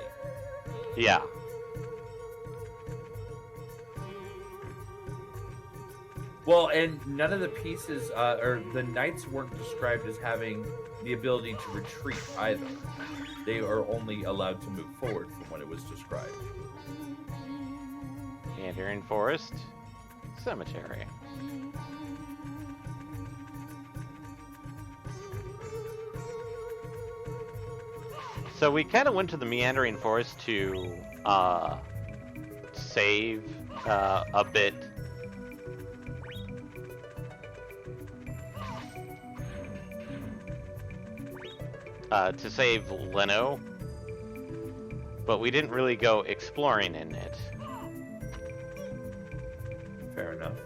[SPEAKER 1] Yeah.
[SPEAKER 2] Well, and none of the pieces, or the knights weren't described as having the ability to retreat either. They are only allowed to move forward from what it was described.
[SPEAKER 1] Meandering forest, cemetery. So we kind of went to the meandering forest to save a bit. To save Leno, but we didn't really go exploring in it.
[SPEAKER 2] Fair enough.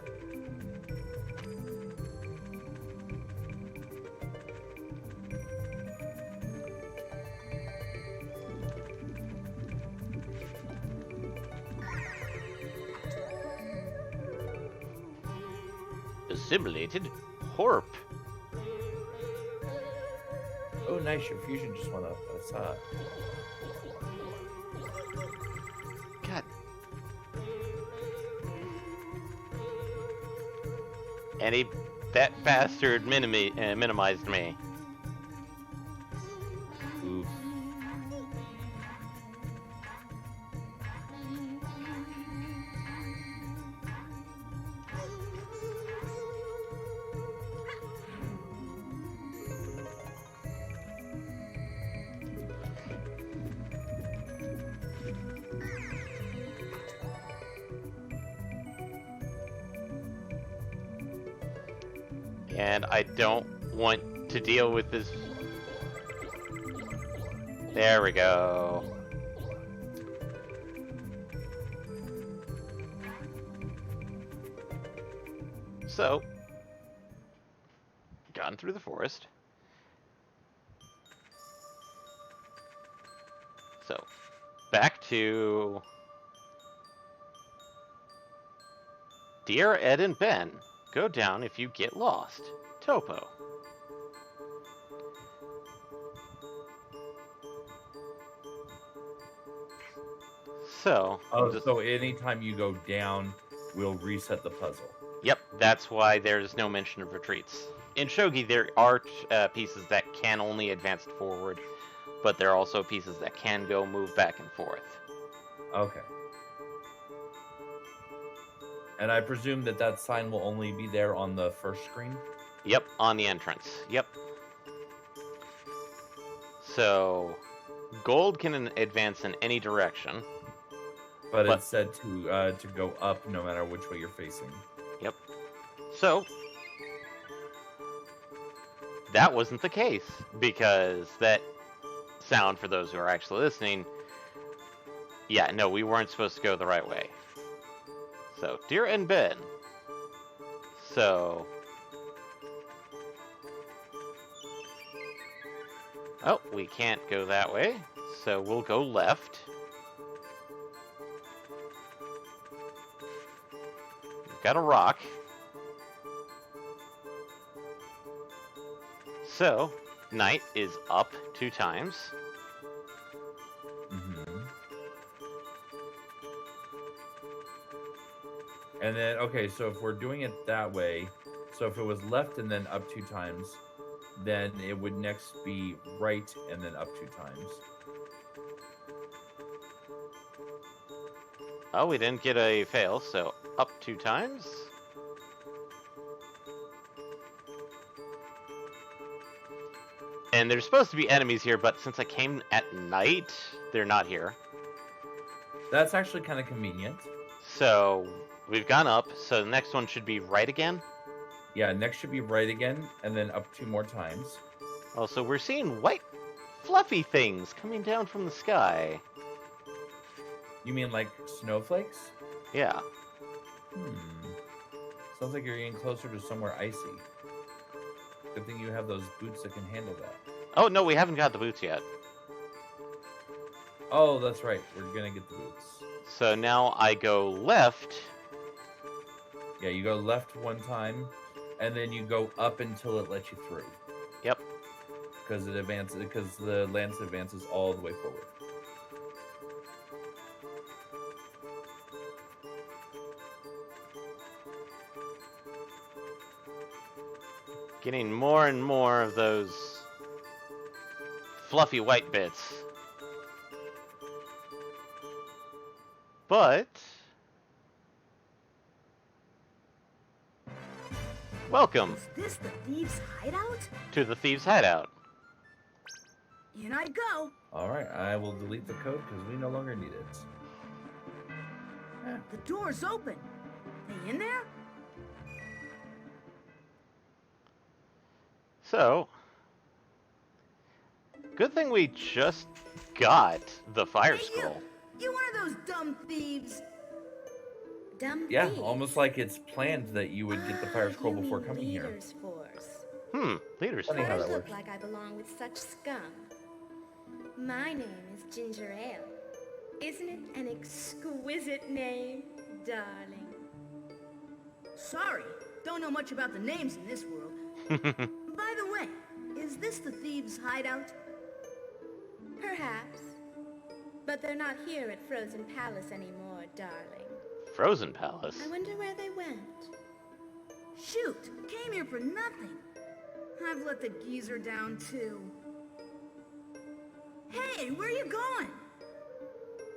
[SPEAKER 1] Assimilated Horp.
[SPEAKER 2] Oh, nice. Your fusion just went up. I saw it.
[SPEAKER 1] God. And that bastard minimized me.
[SPEAKER 2] Oof.
[SPEAKER 1] And I don't want to deal with this. There we go. So, gone through the forest. So, back to Dear Ed and Ben. Go down if you get lost. Topo. So...
[SPEAKER 2] So anytime you go down, we'll reset the puzzle.
[SPEAKER 1] Yep, that's why there's no mention of retreats. In shogi, there are pieces that can only advance forward, but there are also pieces that can go move back and forth.
[SPEAKER 2] Okay. And I presume that sign will only be there on the first screen?
[SPEAKER 1] Yep, on the entrance. Yep. So, gold can advance in any direction.
[SPEAKER 2] But it's said to go up no matter which way you're facing.
[SPEAKER 1] Yep. So, that wasn't the case, because that sound, for those who are actually listening, yeah, no, we weren't supposed to go the right way. So, Dear and Ben. So... Oh, we can't go that way, so we'll go left. We've got a rock. So, knight is up 2 times.
[SPEAKER 2] And then, okay, so if we're doing it that way, so if it was left and then up 2 times, then it would next be right and then up 2 times.
[SPEAKER 1] Oh, we didn't get a fail, so up 2 times. And there's supposed to be enemies here, but since I came at night, they're not here.
[SPEAKER 2] That's actually kind of convenient.
[SPEAKER 1] So we've gone up, so the next one should be right again.
[SPEAKER 2] Yeah, next should be right again, and then up 2 more times.
[SPEAKER 1] Oh, so we're seeing white, fluffy things coming down from the sky.
[SPEAKER 2] You mean like snowflakes?
[SPEAKER 1] Yeah.
[SPEAKER 2] Sounds like you're getting closer to somewhere icy. Good thing you have those boots that can handle that.
[SPEAKER 1] Oh, no, we haven't got the boots yet.
[SPEAKER 2] Oh, that's right. We're gonna get the boots.
[SPEAKER 1] So now I go left.
[SPEAKER 2] Yeah, you go left 1 time, and then you go up until it lets you through.
[SPEAKER 1] Yep.
[SPEAKER 2] Because it advances. Because the lance advances all the way forward.
[SPEAKER 1] Getting more and more of those fluffy white bits. But welcome
[SPEAKER 3] Is this the thieves' hideout?
[SPEAKER 1] to the Thieves' Hideout.
[SPEAKER 3] In I go.
[SPEAKER 2] Alright, I will delete the code because we no longer need it.
[SPEAKER 3] The door's open. They in there?
[SPEAKER 1] So, good thing we just got the fire
[SPEAKER 3] Hey,
[SPEAKER 1] scroll.
[SPEAKER 3] You one of those dumb thieves.
[SPEAKER 4] Dumb
[SPEAKER 2] Yeah,
[SPEAKER 4] thieves.
[SPEAKER 2] almost like it's planned that you would get the fire scroll
[SPEAKER 4] You
[SPEAKER 2] before
[SPEAKER 4] mean
[SPEAKER 2] coming here.
[SPEAKER 4] leader's force.
[SPEAKER 1] Leaders.
[SPEAKER 2] Funny how
[SPEAKER 4] I
[SPEAKER 2] that
[SPEAKER 4] look
[SPEAKER 2] works.
[SPEAKER 4] like I belong with such scum. My name is Ginger Ale. Isn't it an exquisite name, darling?
[SPEAKER 3] Sorry, don't know much about the names in this world. By the way, is this the thieves' hideout?
[SPEAKER 4] Perhaps. But they're not here at Frozen Palace anymore, darling.
[SPEAKER 1] Frozen Palace.
[SPEAKER 4] I wonder where they went.
[SPEAKER 3] Shoot, came here for nothing. I've let the geezer down too. Hey, where you going?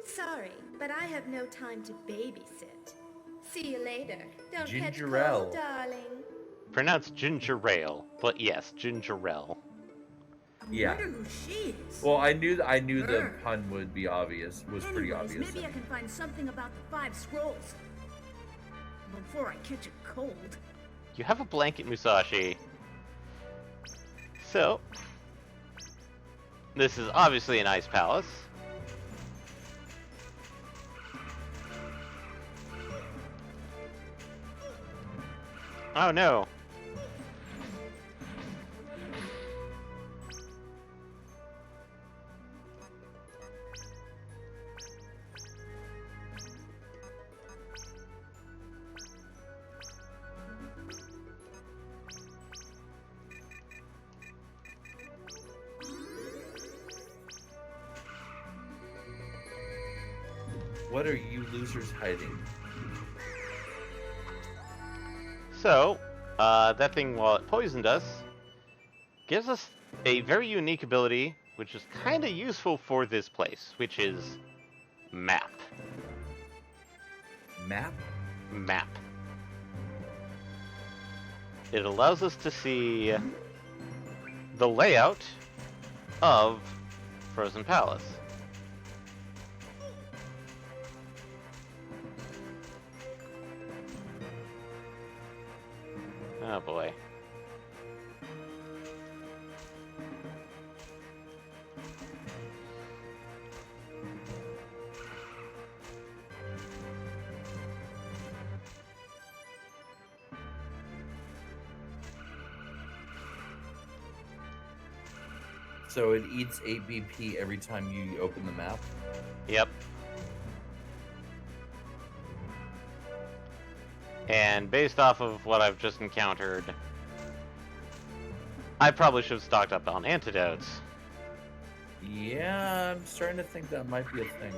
[SPEAKER 4] Sorry, but I have no time to babysit. See you later. Don't catch
[SPEAKER 2] Ginger Ale.
[SPEAKER 4] cold, darling.
[SPEAKER 1] Pronounced ginger ale, but yes, ginger ale.
[SPEAKER 3] I
[SPEAKER 2] Yeah.
[SPEAKER 3] wonder who she is.
[SPEAKER 2] Well, I knew the
[SPEAKER 3] Sure.
[SPEAKER 2] pun would be obvious. Was pretty
[SPEAKER 3] Anyways,
[SPEAKER 2] obvious.
[SPEAKER 3] maybe I can find something about the 5 scrolls. Before I catch a cold.
[SPEAKER 1] You have a blanket, Musashi. So, this is obviously an ice palace. Oh no.
[SPEAKER 2] What are you losers hiding?
[SPEAKER 1] So, that thing, while it poisoned us, gives us a very unique ability, which is kind of useful for this place, which is map.
[SPEAKER 2] Map?
[SPEAKER 1] Map. It allows us to see the layout of Frozen Palace. Oh boy.
[SPEAKER 2] So it eats 8 BP every time you open the map?
[SPEAKER 1] Yep. And based off of what I've just encountered, I probably should have stocked up on antidotes.
[SPEAKER 2] Yeah, I'm starting to think that might be a thing.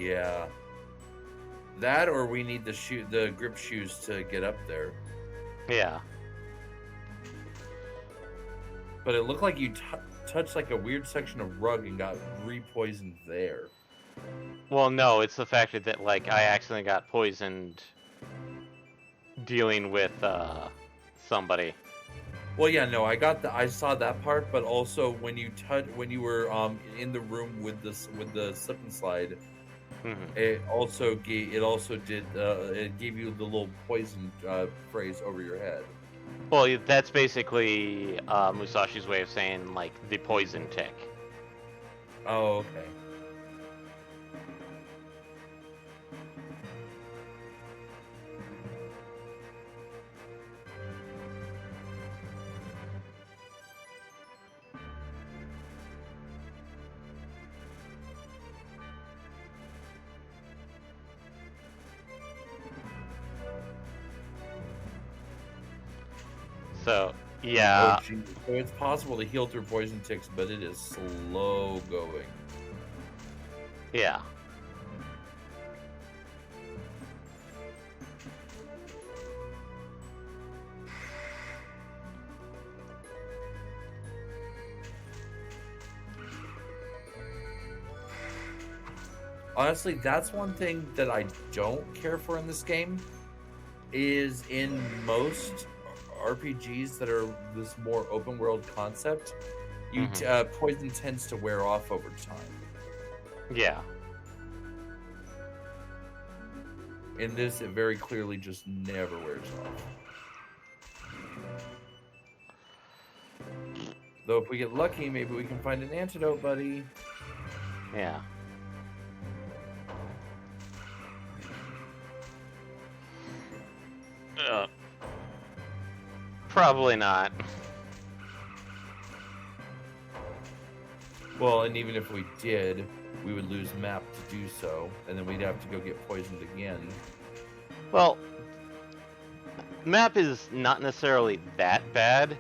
[SPEAKER 2] Yeah. That, or we need the grip shoes to get up there.
[SPEAKER 1] Yeah.
[SPEAKER 2] But it looked like you touched like a weird section of rug and got re-poisoned there.
[SPEAKER 1] Well, no, it's the fact that like I accidentally got poisoned dealing with somebody.
[SPEAKER 2] Well, yeah, no, I saw that part, but also when you were in the room with the slip and slide, it also gave you the little poison phrase over your head.
[SPEAKER 1] Well, that's basically Musashi's way of saying like the poison tick.
[SPEAKER 2] Oh, okay.
[SPEAKER 1] So, yeah.
[SPEAKER 2] Oh, geez. So it's possible to heal through poison ticks, but it is slow going.
[SPEAKER 1] Yeah.
[SPEAKER 2] Honestly, that's one thing that I don't care for in this game. Is in most RPGs that are this more open world concept, poison tends to wear off over time.
[SPEAKER 1] Yeah.
[SPEAKER 2] In this, it very clearly just never wears off. Though if we get lucky, maybe we can find an antidote, buddy.
[SPEAKER 1] Yeah. Probably not.
[SPEAKER 2] Well, and even if we did, we would lose map to do so, and then we'd have to go get poisoned again.
[SPEAKER 1] Well, map is not necessarily that bad.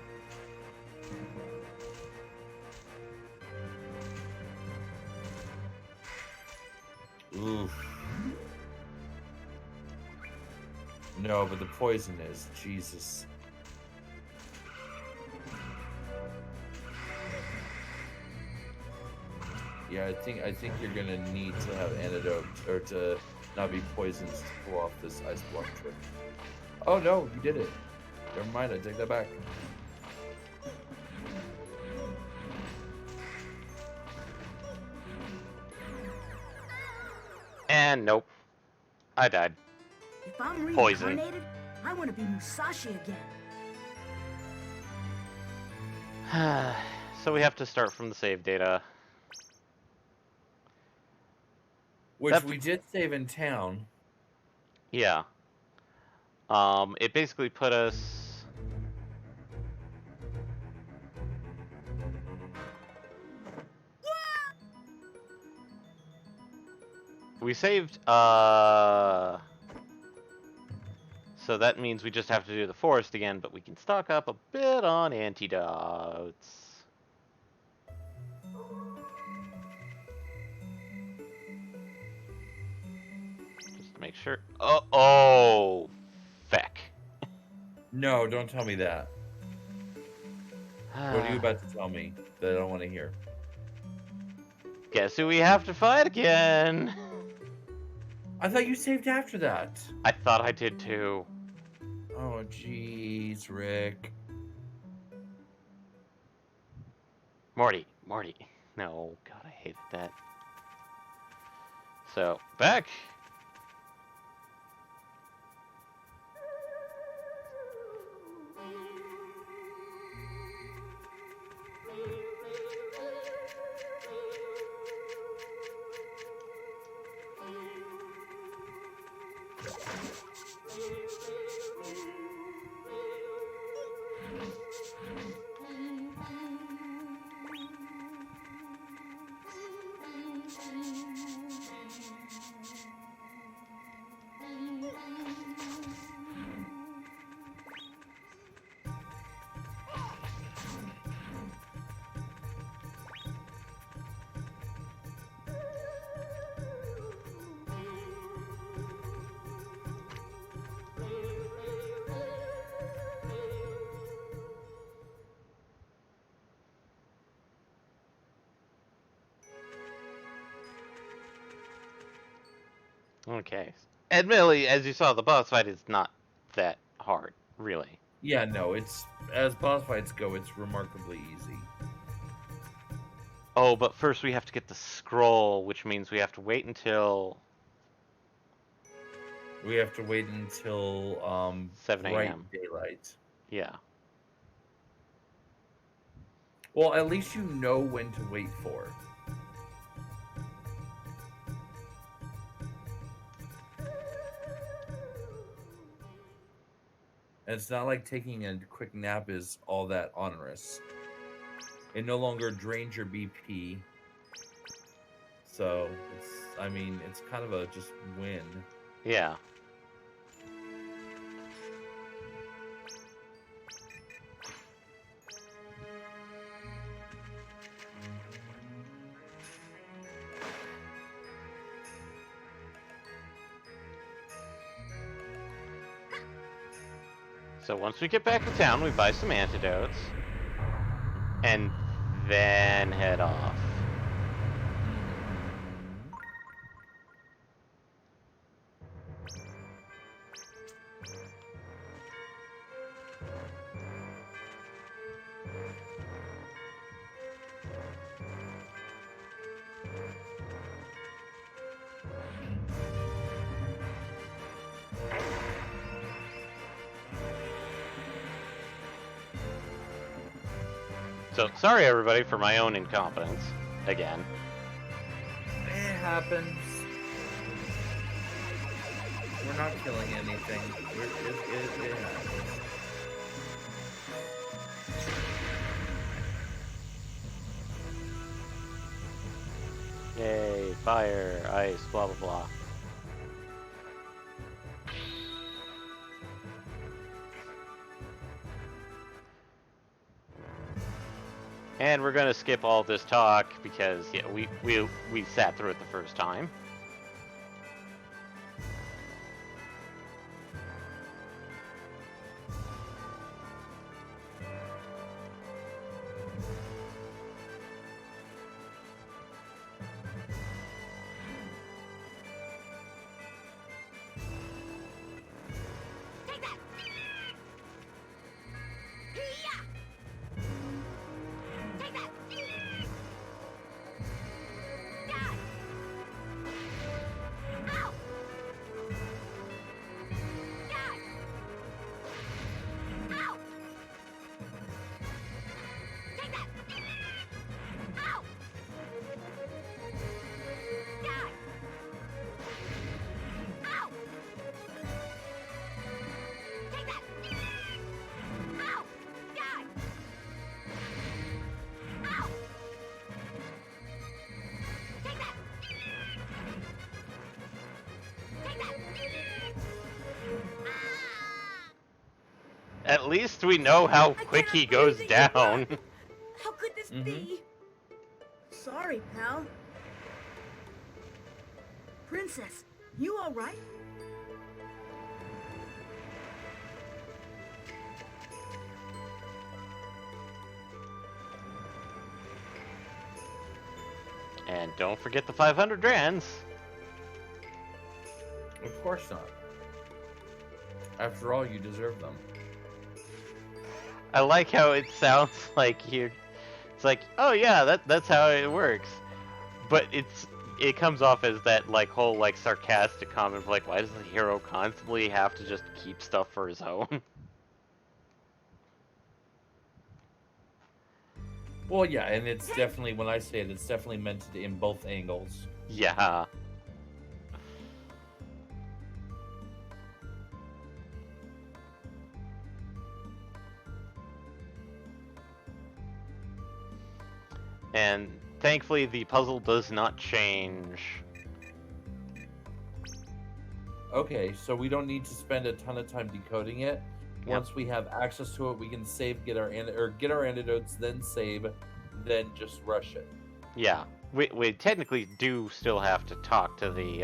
[SPEAKER 2] Oof. No, but the poison is. Jesus. Yeah, I think you're gonna need to have antidote or to not be poisoned to pull off this ice block trick. Oh no, you did it. Never mind, I take that back.
[SPEAKER 1] And nope. I died.
[SPEAKER 3] If I'm
[SPEAKER 1] Poison.
[SPEAKER 3] reincarnated, I want to be Musashi again.
[SPEAKER 1] So we have to start from the save data.
[SPEAKER 2] Which we did save in town.
[SPEAKER 1] Yeah. It basically put us... We saved, so that means we just have to do the forest again, but we can stock up a bit on antidotes. Just to make sure. Oh, feck.
[SPEAKER 2] No, don't tell me that. What are you about to tell me that I don't want to hear?
[SPEAKER 1] Guess who we have to fight again?
[SPEAKER 2] I thought you saved after that.
[SPEAKER 1] I thought I did too.
[SPEAKER 2] Oh, jeez, Rick.
[SPEAKER 1] Morty. No, God, I hated that. So, back. Okay. Admittedly, as you saw, the boss fight is not that hard, really.
[SPEAKER 2] Yeah, no, it's as boss fights go, it's remarkably easy.
[SPEAKER 1] Oh, but first we have to get the scroll, which means we have to wait until
[SPEAKER 2] We have to wait until
[SPEAKER 1] 7
[SPEAKER 2] bright
[SPEAKER 1] a.m.
[SPEAKER 2] daylight.
[SPEAKER 1] Yeah.
[SPEAKER 2] Well, at least you know when to wait for. And it's not like taking a quick nap is all that onerous. It no longer drains your BP. So, I mean, it's kind of a just win.
[SPEAKER 1] Yeah. So once we get back to town, we buy some antidotes, and then head off. So, sorry everybody for my own incompetence, again.
[SPEAKER 2] It happens. We're not killing anything. It happens.
[SPEAKER 1] Yay, fire, ice, blah blah blah. And we're gonna skip all this talk because yeah, we sat through it the first time.
[SPEAKER 3] Take that! Hee-yah! Take that! Die! Ow! Die! Ow! Take that! Ow! Die! Ow! Take that! Ow! Die! Ow! Take that! Take that! Ah!
[SPEAKER 1] At least we know how
[SPEAKER 3] I
[SPEAKER 1] quick
[SPEAKER 3] cannot
[SPEAKER 1] he goes
[SPEAKER 3] believe that you
[SPEAKER 1] down.
[SPEAKER 3] won. How could this be? Sorry, pal. Princess, you all right?
[SPEAKER 1] And don't forget the 500 rands.
[SPEAKER 2] Of course not. After all, you deserve them.
[SPEAKER 1] I like how it sounds like you're. It's like, oh yeah, that's how it works. But it comes off as that like whole like sarcastic comment of like, why does the hero constantly have to just keep stuff for his own?
[SPEAKER 2] Well, yeah, and it's definitely, when I say it, it's definitely meant to in both angles.
[SPEAKER 1] Yeah. And thankfully, the puzzle does not change.
[SPEAKER 2] Okay, so we don't need to spend a ton of time decoding it.
[SPEAKER 1] Yep.
[SPEAKER 2] Once we have access to it, we can save, get our antidotes, then save, then just rush it.
[SPEAKER 1] Yeah, we technically do still have to talk to the.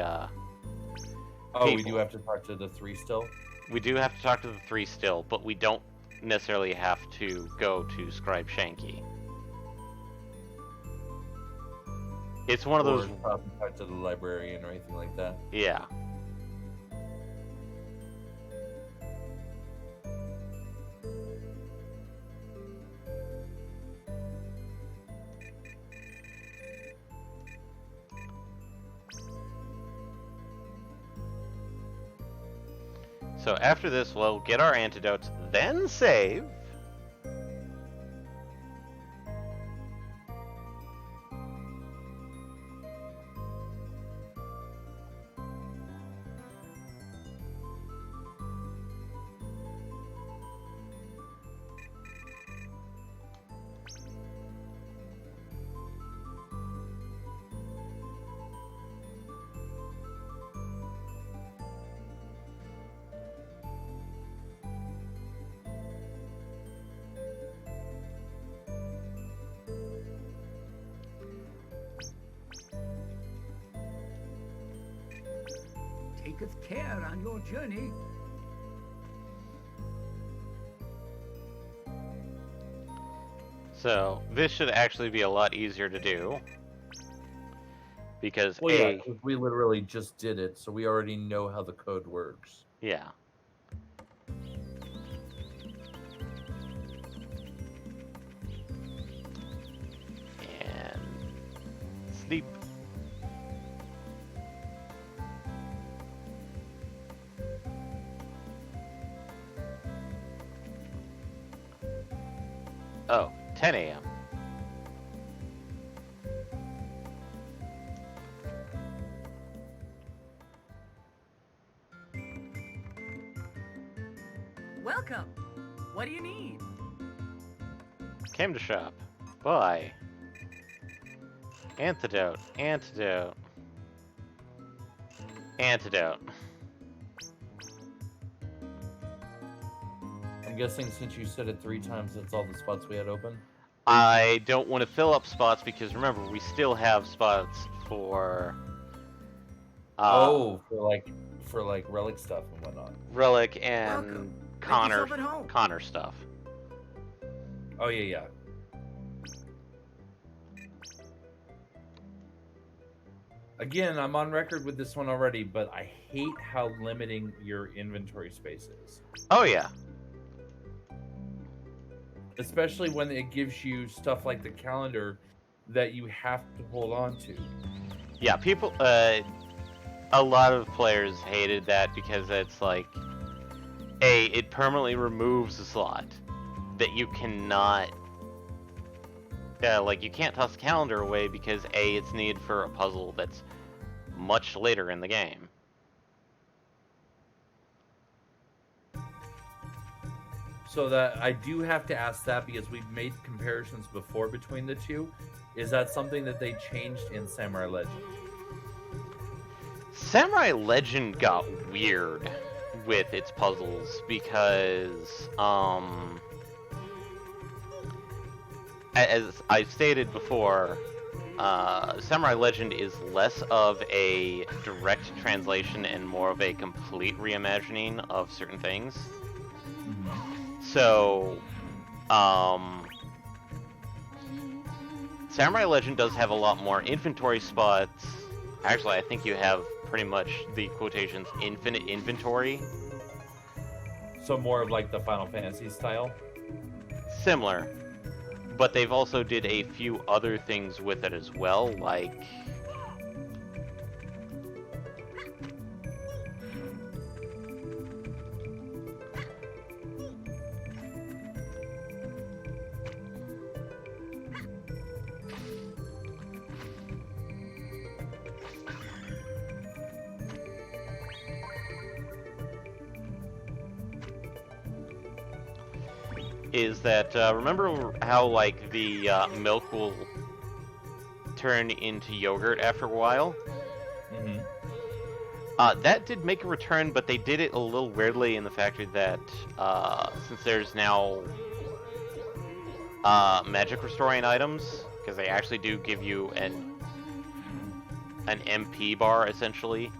[SPEAKER 2] Oh, we
[SPEAKER 1] people.
[SPEAKER 2] do have to talk to the 3 still?
[SPEAKER 1] We do have to talk to the 3 still, but we don't necessarily have to go to Scribe Shanky. It's one of those.
[SPEAKER 2] Or talk to the librarian or anything like that.
[SPEAKER 1] Yeah. So after this, we'll get our antidotes, then save.
[SPEAKER 5] Taketh care on your journey.
[SPEAKER 1] So this should actually be a lot easier to do. Because
[SPEAKER 2] Well, yeah, 'cause we literally just did it, so we already know how the code works.
[SPEAKER 1] yeah. And sleep. Oh, 10 a.m.
[SPEAKER 7] Welcome. What do you need?
[SPEAKER 1] Came to shop. Buy. Antidote. Antidote. Antidote.
[SPEAKER 2] I'm guessing since you said it 3 times, that's all the spots we had open.
[SPEAKER 1] I don't want to fill up spots because remember, we still have spots for
[SPEAKER 2] for like relic stuff and whatnot.
[SPEAKER 1] Relic and
[SPEAKER 7] Welcome. Make
[SPEAKER 1] Connor
[SPEAKER 7] yourself at home.
[SPEAKER 1] Connor stuff.
[SPEAKER 2] Oh yeah. Again, I'm on record with this one already, but I hate how limiting your inventory space is.
[SPEAKER 1] Oh yeah.
[SPEAKER 2] Especially when it gives you stuff like the calendar that you have to hold on to.
[SPEAKER 1] Yeah, people a lot of players hated that because it's like it permanently removes a slot that you cannot like you can't toss the calendar away because it's needed for a puzzle that's much later in the game.
[SPEAKER 2] So that I do have to ask that because we've made comparisons before between the two. Is that something that they changed in Samurai Legend?
[SPEAKER 1] Samurai Legend got weird with its puzzles because as I've stated before, Samurai Legend is less of a direct translation and more of a complete reimagining of certain things. So, Samurai Legend does have a lot more inventory spots. Actually, I think you have pretty much the quotations infinite inventory.
[SPEAKER 2] So more of like the Final Fantasy style?
[SPEAKER 1] Similar. But they've also did a few other things with it as well, like is that remember how like the milk will turn into yogurt after a while?
[SPEAKER 2] Mm-hmm.
[SPEAKER 1] That did make a return, but they did it a little weirdly in the fact that since there's now magic restoring items, because they actually do give you an MP bar essentially.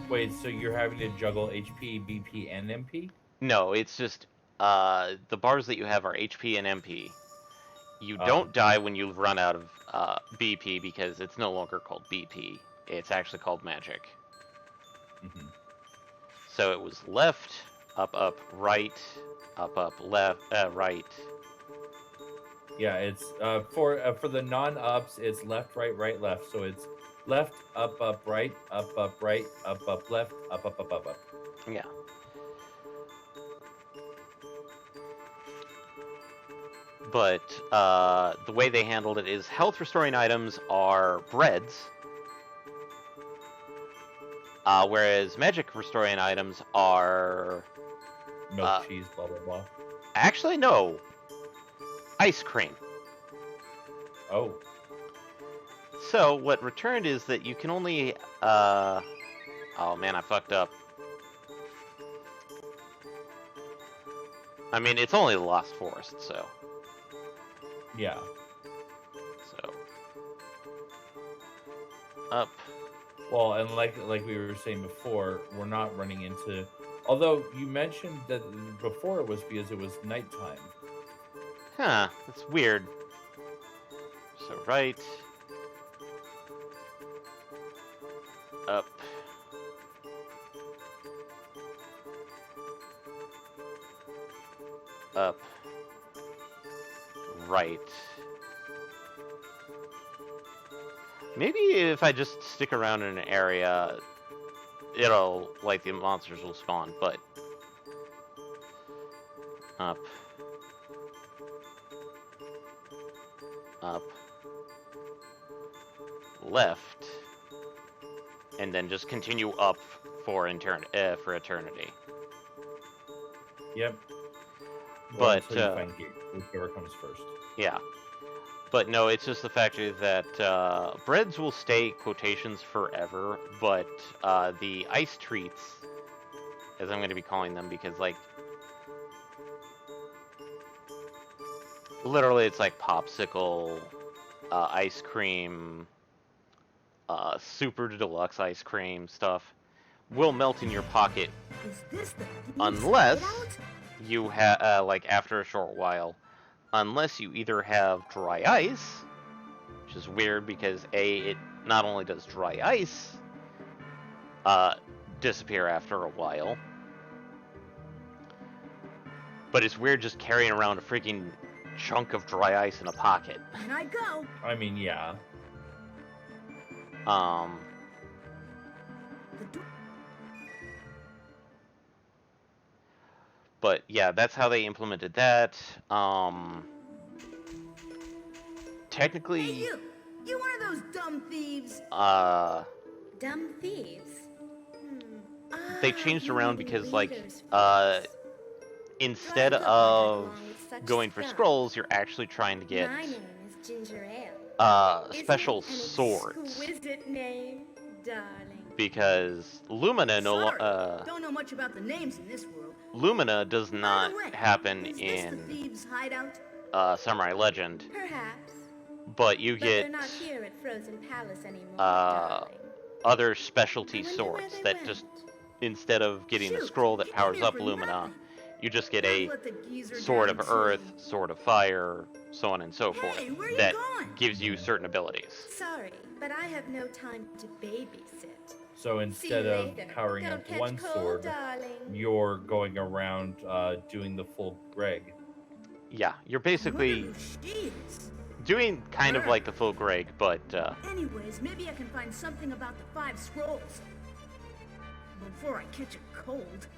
[SPEAKER 2] Wait, so you're having to juggle HP, BP, and MP?
[SPEAKER 1] No, it's just the bars that you have are HP and MP. You don't die when you run out of BP because it's no longer called BP. It's actually called magic.
[SPEAKER 2] Mm-hmm.
[SPEAKER 1] So it was left, up, right, up, left, right.
[SPEAKER 2] Yeah, it's for the non-ups, it's left, right, left. So it's left, up, right, up, right, up, left, up.
[SPEAKER 1] Yeah. but the way they handled it is health restoring items are breads, whereas magic restoring items are
[SPEAKER 2] Milk, cheese, blah blah blah.
[SPEAKER 1] actually no, ice cream.
[SPEAKER 2] Oh,
[SPEAKER 1] So what returned is that you can only oh man, I fucked up. I mean, it's only the Lost Forest, so
[SPEAKER 2] yeah.
[SPEAKER 1] up.
[SPEAKER 2] Well, and like we were saying before, we're not running into. Although you mentioned that before it was because it was nighttime.
[SPEAKER 1] Huh, that's weird. So right. Up. Up. Right. Maybe if I just stick around in an area, it'll, like, the monsters will spawn, but... Up. Up. Left. And then just continue up for eternity.
[SPEAKER 2] Yep.
[SPEAKER 1] But,
[SPEAKER 2] until you find gate, whichever comes first.
[SPEAKER 1] Yeah. But no, it's just the fact that breads will stay quotations forever, but the ice treats, as I'm going to be calling them, because, like, literally it's like popsicle, ice cream, super deluxe ice cream stuff, will melt in your pocket
[SPEAKER 3] Is this the
[SPEAKER 1] unless
[SPEAKER 3] hideout?
[SPEAKER 1] you have, like, after a short while, unless you either have dry ice, which is weird because it not only does dry ice disappear after a while, but it's weird just carrying around a freaking chunk of dry ice in a pocket.
[SPEAKER 3] And I go.
[SPEAKER 2] I mean, yeah.
[SPEAKER 3] The door.
[SPEAKER 1] But yeah, that's how they implemented that. Technically,
[SPEAKER 3] Hey, you one of those dumb thieves?
[SPEAKER 8] Dumb thieves.
[SPEAKER 1] they changed around because, like,
[SPEAKER 8] Leaders.
[SPEAKER 1] instead
[SPEAKER 8] Well, I don't
[SPEAKER 1] of
[SPEAKER 8] get along with such
[SPEAKER 1] going for
[SPEAKER 8] scum.
[SPEAKER 1] scrolls, you're actually trying to get
[SPEAKER 8] My name is Ginger Ale. Isn't
[SPEAKER 1] special
[SPEAKER 8] it an
[SPEAKER 1] swords.
[SPEAKER 8] exquisite name, darling.
[SPEAKER 1] Because Lumina
[SPEAKER 3] Sorry, don't know much about the names in this world.
[SPEAKER 1] Lumina does
[SPEAKER 3] By
[SPEAKER 1] not
[SPEAKER 3] the way,
[SPEAKER 1] happen
[SPEAKER 3] is this the
[SPEAKER 1] in
[SPEAKER 3] thieves' hideout?
[SPEAKER 1] Samurai Legend,
[SPEAKER 8] Perhaps.
[SPEAKER 1] but you
[SPEAKER 8] But they're
[SPEAKER 1] get
[SPEAKER 8] not here at Frozen Palace anymore,
[SPEAKER 1] uh,
[SPEAKER 8] darling.
[SPEAKER 1] other specialty
[SPEAKER 8] I wonder
[SPEAKER 1] swords
[SPEAKER 8] where they
[SPEAKER 1] that
[SPEAKER 8] went.
[SPEAKER 1] just, instead of getting a
[SPEAKER 3] Shoot,
[SPEAKER 1] scroll that
[SPEAKER 3] he came
[SPEAKER 1] powers
[SPEAKER 3] here
[SPEAKER 1] up
[SPEAKER 3] for
[SPEAKER 1] Lumina,
[SPEAKER 3] nothing.
[SPEAKER 1] you just get
[SPEAKER 3] Don't
[SPEAKER 1] a
[SPEAKER 3] let the geezer
[SPEAKER 1] sword
[SPEAKER 3] down
[SPEAKER 1] of
[SPEAKER 3] too.
[SPEAKER 1] earth, sword of fire, so on and so
[SPEAKER 3] Hey,
[SPEAKER 1] forth,
[SPEAKER 3] where you
[SPEAKER 1] that
[SPEAKER 3] going?
[SPEAKER 1] gives you certain abilities.
[SPEAKER 8] Sorry, but I have no time to babysit.
[SPEAKER 2] So
[SPEAKER 8] See
[SPEAKER 2] instead
[SPEAKER 8] you
[SPEAKER 2] of
[SPEAKER 8] later.
[SPEAKER 2] powering
[SPEAKER 8] Don't
[SPEAKER 2] up
[SPEAKER 8] catch
[SPEAKER 2] one
[SPEAKER 8] cold,
[SPEAKER 2] sword,
[SPEAKER 8] darling.
[SPEAKER 2] you're going around doing the full Greg.
[SPEAKER 1] Yeah, you're
[SPEAKER 3] I
[SPEAKER 1] basically
[SPEAKER 3] wonder who she is.
[SPEAKER 1] doing kind of like the full Greg, but
[SPEAKER 3] Anyways, maybe I can find something about the 5 scrolls. Before I catch a cold.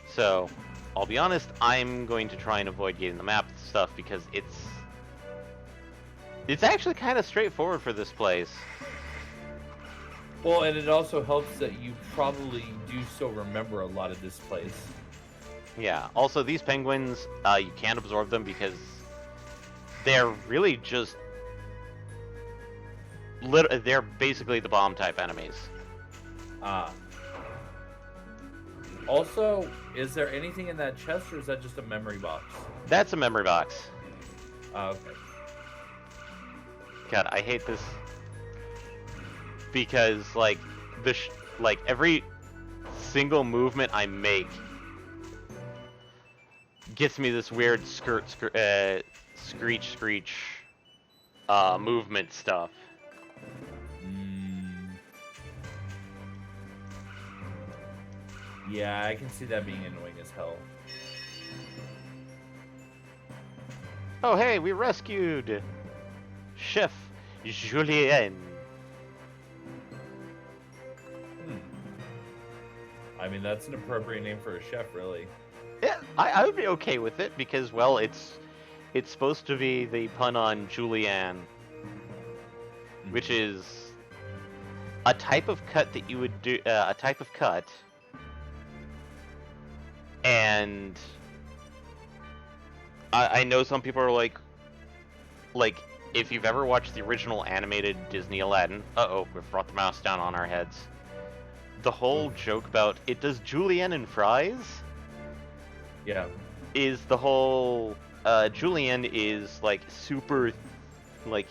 [SPEAKER 1] so I'll be honest, I'm going to try and avoid getting the map stuff because it's actually kind of straightforward for this place.
[SPEAKER 2] Well, and it also helps that you probably do still remember a lot of this place.
[SPEAKER 1] Yeah. Also, these penguins, you can't absorb them because they're really just they're basically the bomb type enemies.
[SPEAKER 2] Also, is there anything in that chest, or is that just a memory box?
[SPEAKER 1] That's a memory box.
[SPEAKER 2] Okay.
[SPEAKER 1] God, I hate this because like like every single movement I make gets me this weird screech movement stuff.
[SPEAKER 2] Yeah, I can see that being annoying as hell.
[SPEAKER 1] Oh hey, we rescued Chef Julien.
[SPEAKER 2] I mean, that's an appropriate name for a chef, really.
[SPEAKER 1] Yeah, I would be okay with it because, well, it's supposed to be the pun on Julianne, which is a type of cut that you would do, a type of cut, and I know some people are like, if you've ever watched the original animated Disney Aladdin, we've brought the mouse down on our heads. The whole joke about it does julienne and fries,
[SPEAKER 2] Yeah.
[SPEAKER 1] is the whole julienne is like super, like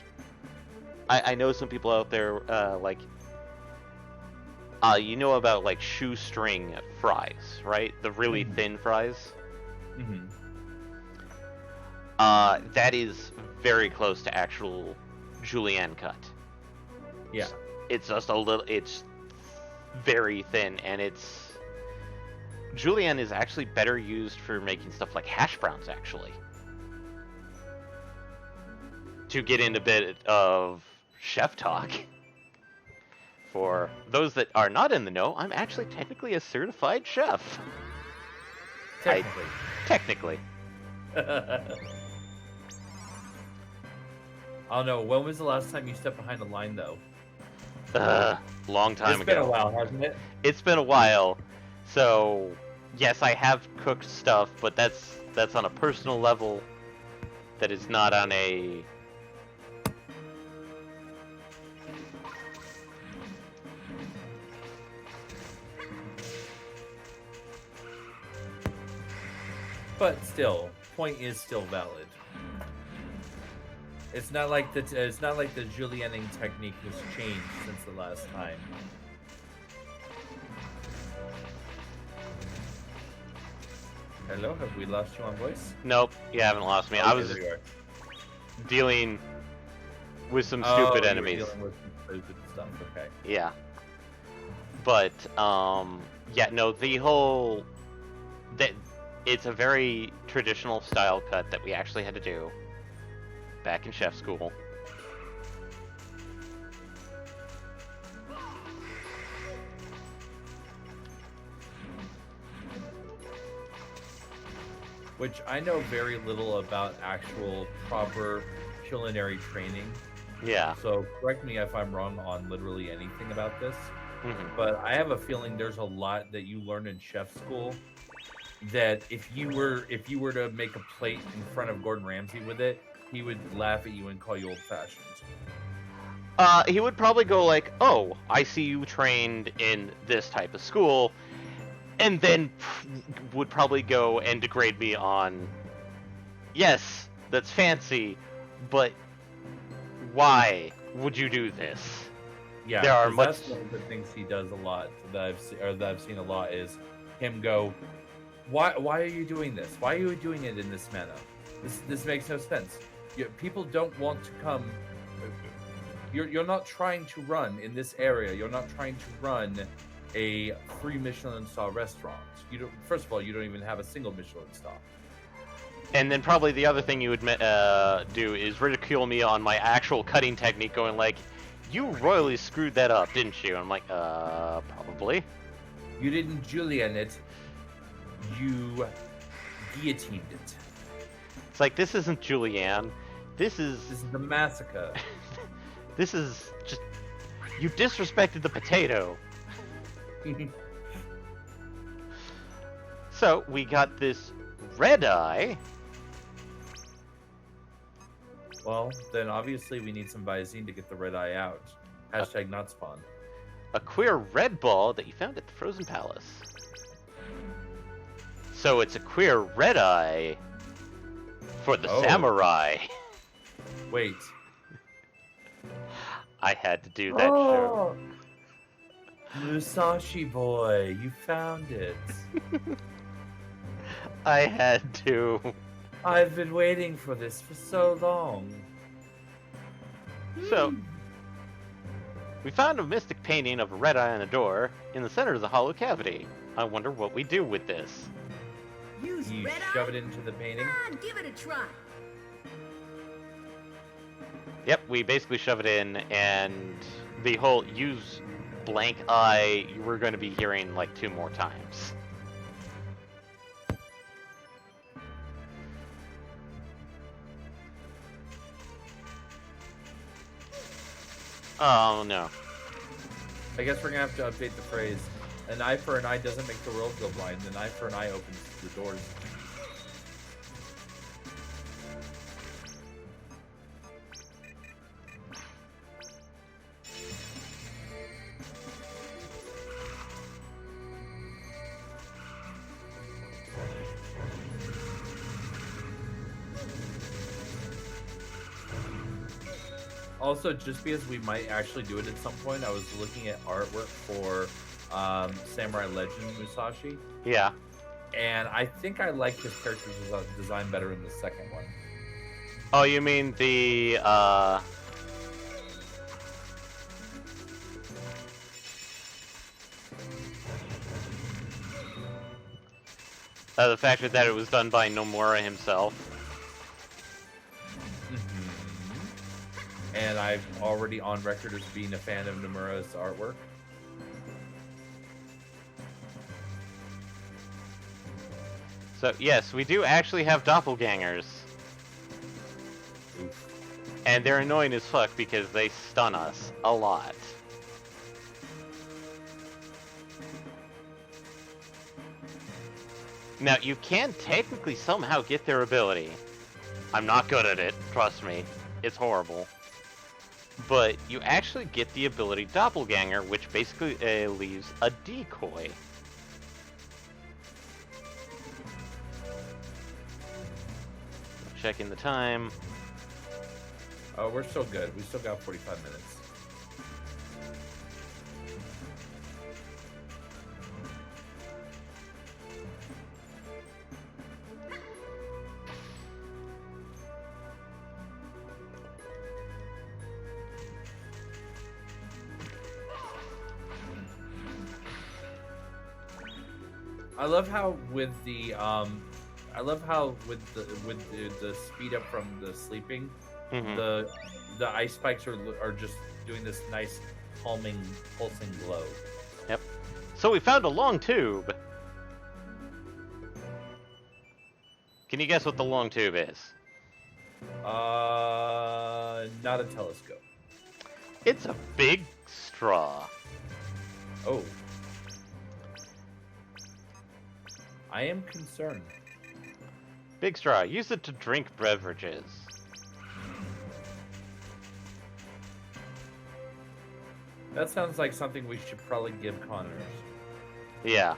[SPEAKER 1] I know some people out there you know about like shoestring fries, right? The really thin fries.
[SPEAKER 2] Mm-hmm.
[SPEAKER 1] That is very close to actual julienne cut.
[SPEAKER 2] Yeah.
[SPEAKER 1] It's just a little. It's very thin, and it's julienne is actually better used for making stuff like hash browns, actually. To get into a bit of chef talk, for those that are not in the know, I'm actually technically a certified chef.
[SPEAKER 2] Technically. I don't know. When was the last time you stepped behind the line, though?
[SPEAKER 1] Long time ago.
[SPEAKER 2] It's been a while, hasn't it?
[SPEAKER 1] It's been a while. So, yes, I have cooked stuff, but that's on a personal level. That is not on a...
[SPEAKER 2] But still, point is still valid. It's not like the julienning technique has changed since the last time. Hello, have we lost you on voice?
[SPEAKER 1] Nope, you haven't lost me.
[SPEAKER 2] Okay,
[SPEAKER 1] I was
[SPEAKER 2] there you are.
[SPEAKER 1] dealing with some
[SPEAKER 2] Oh,
[SPEAKER 1] stupid
[SPEAKER 2] you were
[SPEAKER 1] enemies.
[SPEAKER 2] dealing with some stupid stuff. Okay.
[SPEAKER 1] Yeah. But, yeah, no, the whole... It's a very traditional style cut that we actually had to do back in chef school.
[SPEAKER 2] Which I know very little about actual proper culinary training.
[SPEAKER 1] Yeah.
[SPEAKER 2] So correct me if I'm wrong on literally anything about this.
[SPEAKER 1] Mm-hmm.
[SPEAKER 2] But I have a feeling there's a lot that you learn in chef school that if you were to make a plate in front of Gordon Ramsay with it, he would laugh at you and call you old-fashioned.
[SPEAKER 1] He would probably go like, "Oh, I see you trained in this type of school," and then would probably go and degrade me on, "Yes, that's fancy, but why would you do this?"
[SPEAKER 2] Yeah,
[SPEAKER 1] there are
[SPEAKER 2] that's one of the things he does a lot that I've seen a lot is him go, "Why are you doing this? Why are you doing it in this manner? This makes no sense. People don't want to come. You're not trying to run in this area. You're not trying to run a free Michelin star restaurant. You don't. First of all, you don't even have a single Michelin star."
[SPEAKER 1] And then probably the other thing you would do is ridicule me on my actual cutting technique, going like, "You royally screwed that up, didn't you?" I'm like, probably.
[SPEAKER 2] You didn't julienne it. You guillotined it.
[SPEAKER 1] It's like, this isn't julienne. This is
[SPEAKER 2] the massacre.
[SPEAKER 1] This is just... You disrespected the potato. So, we got this red eye.
[SPEAKER 2] Well, then obviously we need some Visine to get the red eye out. Hashtag not spawn.
[SPEAKER 1] A queer red ball that you found at the Frozen Palace. So it's a queer red eye for the samurai.
[SPEAKER 2] Wait.
[SPEAKER 1] I had to do that show.
[SPEAKER 2] Musashi boy, you found it.
[SPEAKER 1] I had to.
[SPEAKER 2] I've been waiting for this for so long.
[SPEAKER 1] So, we found a mystic painting of a red eye on a door in the center of the hollow cavity. I wonder what we do with this.
[SPEAKER 3] Use
[SPEAKER 2] You
[SPEAKER 3] red
[SPEAKER 2] shove
[SPEAKER 3] eye?
[SPEAKER 2] it into the painting?
[SPEAKER 3] Give it a try.
[SPEAKER 1] Yep, we basically shove it in, and the whole use blank eye, we're going to be hearing like 2 more times. Oh no.
[SPEAKER 2] I guess we're gonna have to update the phrase. An eye for an eye doesn't make the world go blind. An eye for an eye opens the doors. Also, just because we might actually do it at some point, I was looking at artwork for Samurai Legend Musashi,
[SPEAKER 1] Yeah.
[SPEAKER 2] and I think I like his character design better in the second one.
[SPEAKER 1] Oh, you mean the the fact that it was done by Nomura himself.
[SPEAKER 2] And I'm already on record as being a fan of Nomura's artwork.
[SPEAKER 1] So yes, we do actually have doppelgangers. And they're annoying as fuck because they stun us a lot. Now, you can technically somehow get their ability. I'm not good at it, trust me. It's horrible. But you actually get the ability Doppelganger, which basically leaves a decoy. Checking the time.
[SPEAKER 2] Oh, we're still good. We still got 45 minutes. I love how with the the speed up from the sleeping, the ice spikes are just doing this nice calming pulsing glow.
[SPEAKER 1] Yep. So we found a long tube. Can you guess what the long tube is?
[SPEAKER 2] Not a telescope.
[SPEAKER 1] It's a big straw.
[SPEAKER 2] Oh. I am concerned.
[SPEAKER 1] Big straw. Use it to drink beverages.
[SPEAKER 2] That sounds like something we should probably give Connors.
[SPEAKER 1] Yeah.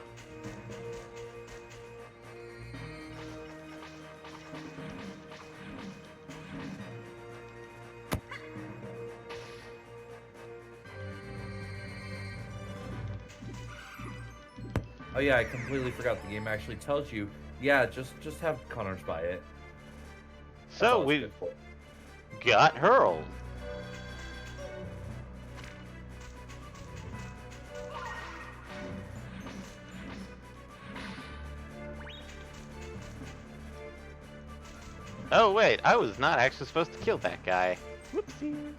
[SPEAKER 2] Oh yeah, I completely forgot the game actually tells you. Yeah, just have Connors buy it.
[SPEAKER 1] So we got hurled. Oh wait, I was not actually supposed to kill that guy. Whoopsies.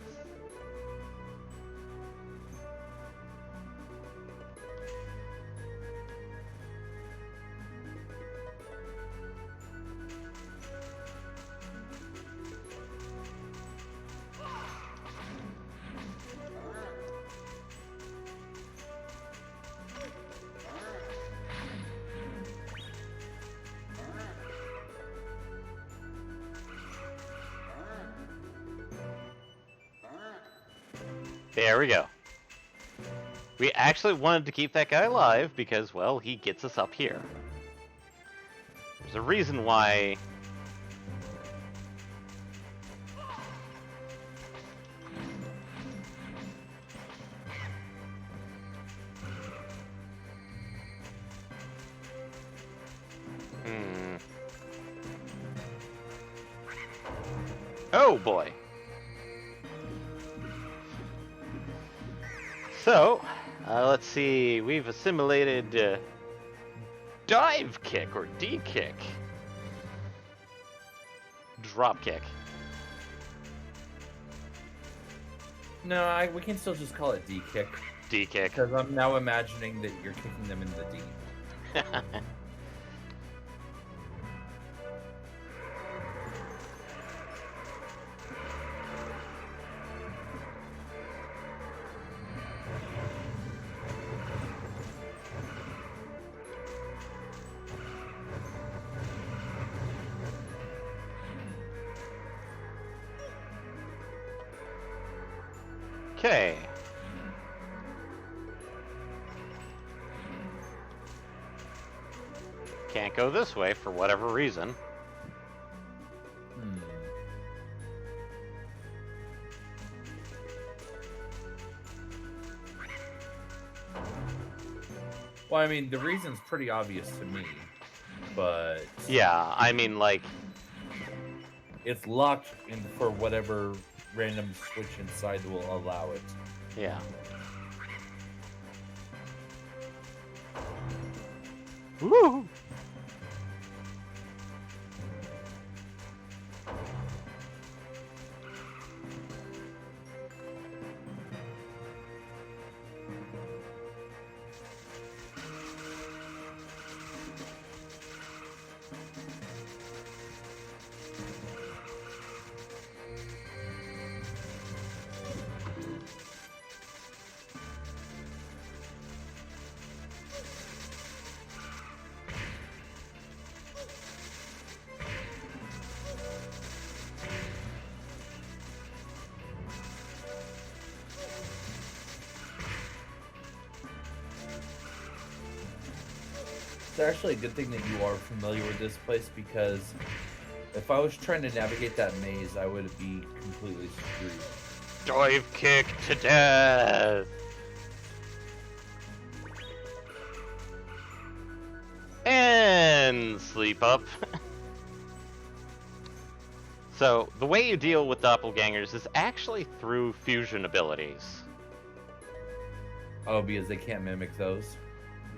[SPEAKER 1] There we go. We actually wanted to keep that guy alive because, well, he gets us up here. There's a reason why... Oh boy. So, let's see, we've assimilated dive kick or D kick. Drop kick.
[SPEAKER 2] No, we can still just call it D kick.
[SPEAKER 1] D kick.
[SPEAKER 2] Because I'm now imagining that you're kicking them in the D.
[SPEAKER 1] Okay. Can't go this way for whatever reason.
[SPEAKER 2] Well, I mean, the reason's pretty obvious to me, but
[SPEAKER 1] Yeah, I mean, like,
[SPEAKER 2] it's locked in for whatever random switch inside will allow it.
[SPEAKER 1] yeah. Woo!
[SPEAKER 2] It's actually a good thing that you are familiar with this place, because if I was trying to navigate that maze, I would be completely screwed.
[SPEAKER 1] Dive kick to death! And sleep up. So, the way you deal with doppelgangers is actually through fusion abilities.
[SPEAKER 2] Oh, because they can't mimic those?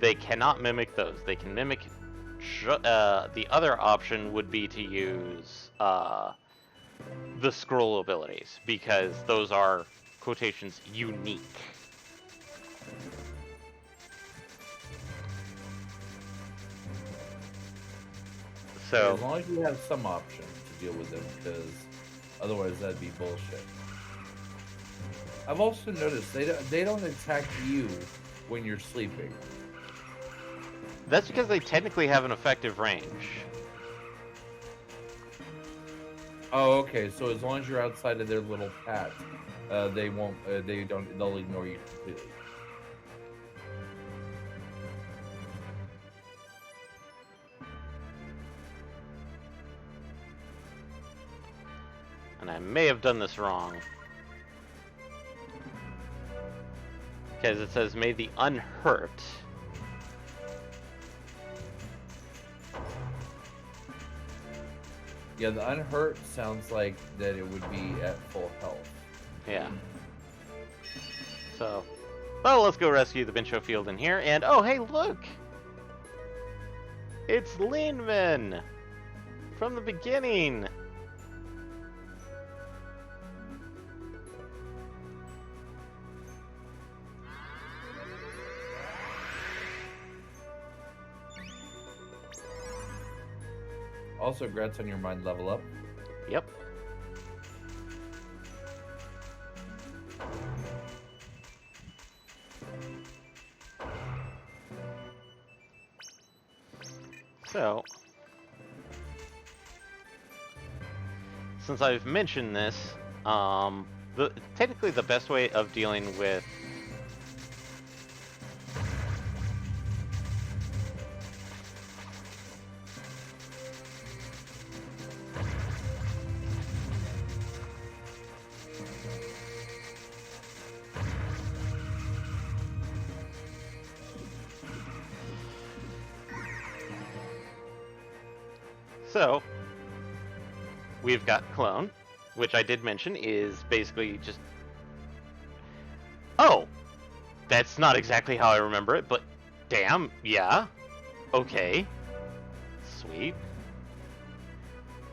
[SPEAKER 1] They cannot mimic those. They can mimic... the other option would be to use the scroll abilities, because those are, quotations, unique. So,
[SPEAKER 2] As long as you have some option to deal with them, because otherwise that'd be bullshit. I've also noticed they don't attack you when you're sleeping.
[SPEAKER 1] that's because they technically have an effective range.
[SPEAKER 2] Oh, okay. So as long as you're outside of their little path, they won't. They'll ignore you completely.
[SPEAKER 1] And I may have done this wrong. Because it says, may the unhurt.
[SPEAKER 2] Yeah, the unhurt sounds like that it would be at full health.
[SPEAKER 1] Yeah. So, well, let's go rescue the Bincho Field in here. And, oh, hey, look! It's Linman! From the beginning!
[SPEAKER 2] Also, grats on your mind level up.
[SPEAKER 1] Yep. So, since I've mentioned this, technically the best way of dealing with So, we've got Clone, which I did mention is basically just... Oh! That's not exactly how I remember it, but damn, yeah. Okay. Sweet.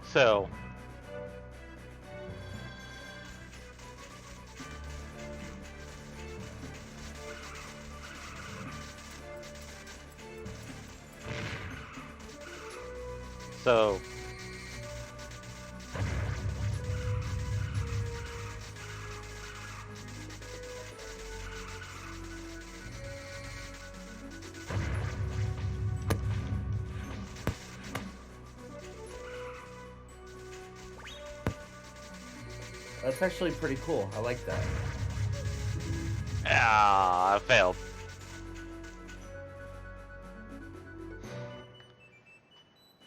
[SPEAKER 1] So... So...
[SPEAKER 2] That's actually pretty cool. I like that.
[SPEAKER 1] Ah, I failed.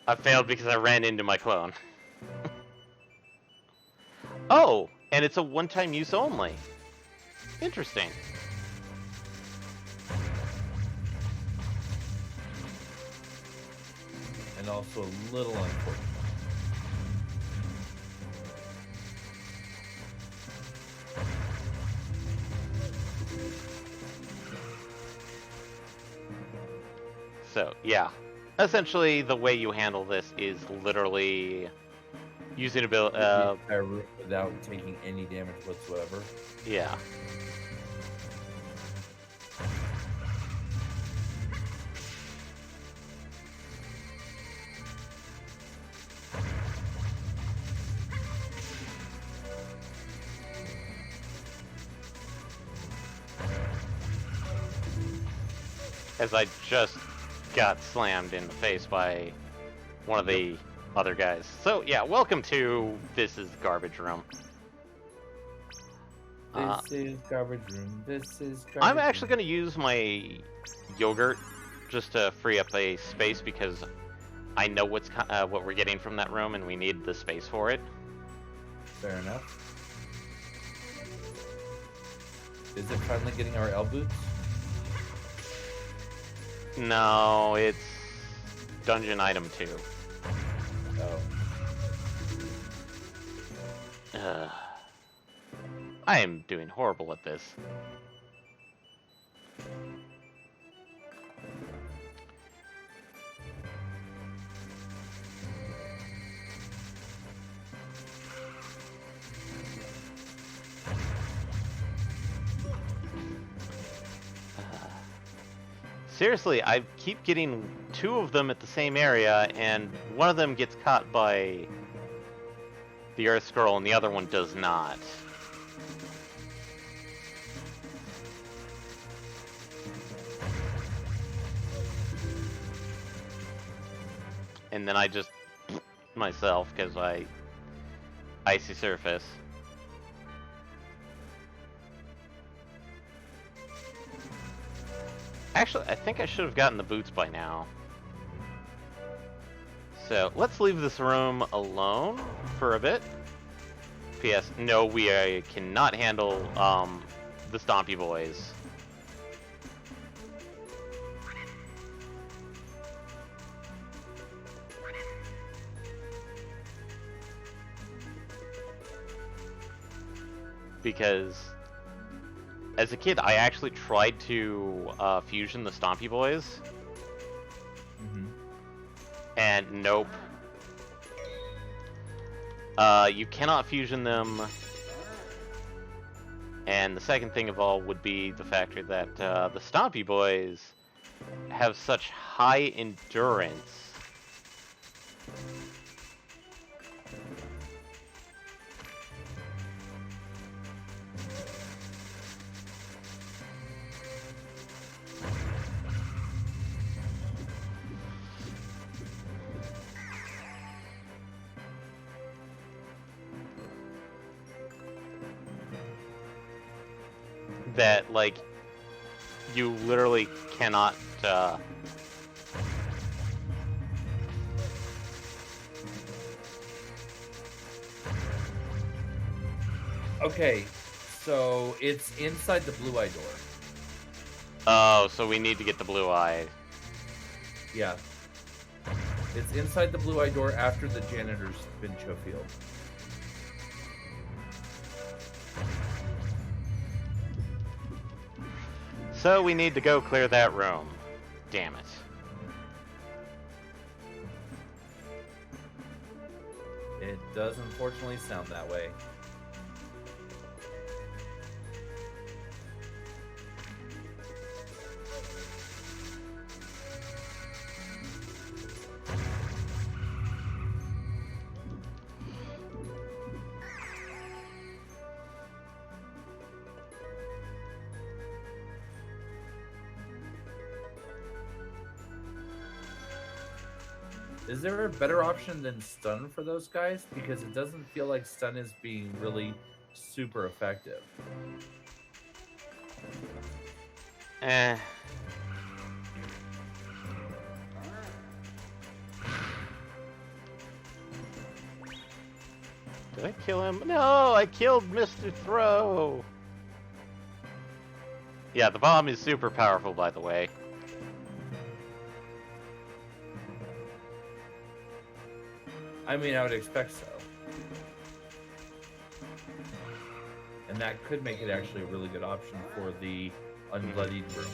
[SPEAKER 1] I failed because I ran into my clone. Oh, and it's a one-time use only. Interesting.
[SPEAKER 2] And also a little unfortunate.
[SPEAKER 1] So, yeah. Essentially, the way you handle this is literally using ability.
[SPEAKER 2] The entire room without taking any damage whatsoever.
[SPEAKER 1] Yeah. As I just got slammed in the face by one of the other guys. So yeah, welcome to This is Garbage Room.
[SPEAKER 2] This is garbage room. This is garbage
[SPEAKER 1] I'm actually
[SPEAKER 2] room.
[SPEAKER 1] going to use my yogurt just to free up a space because I know what we're getting from that room and we need the space for it.
[SPEAKER 2] Fair enough. Is it finally getting our L boots?
[SPEAKER 1] No, it's dungeon item 2.
[SPEAKER 2] Oh.
[SPEAKER 1] I am doing horrible at this. Seriously, I keep getting 2 of them at the same area, and one of them gets caught by the Earth Scroll, and the other one does not. And then I just myself because I icy surface. Actually, I think I should have gotten the boots by now. So let's leave this room alone for a bit. P.S. No, we cannot handle the Stompy Boys. Because as a kid, I actually tried to fusion the Stompy Boys.
[SPEAKER 2] Mm-hmm.
[SPEAKER 1] And nope. You cannot fusion them. And the second thing of all would be the factor that the Stompy Boys have such high endurance. That, like, you literally cannot,
[SPEAKER 2] Okay, so it's inside the blue eye door.
[SPEAKER 1] Oh, so we need to get the blue eye.
[SPEAKER 2] Yeah. It's inside the blue eye door after the janitor's Vincho field.
[SPEAKER 1] So we need to go clear that room. Damn it.
[SPEAKER 2] It does unfortunately sound that way. Is there a better option than stun for those guys? Because it doesn't feel like stun is being really super effective.
[SPEAKER 1] Eh. Did I kill him? No, I killed Mr. Throw. Yeah, the bomb is super powerful, by the way.
[SPEAKER 2] I mean, I would expect so. And that could make it actually a really good option for the unbloodied room.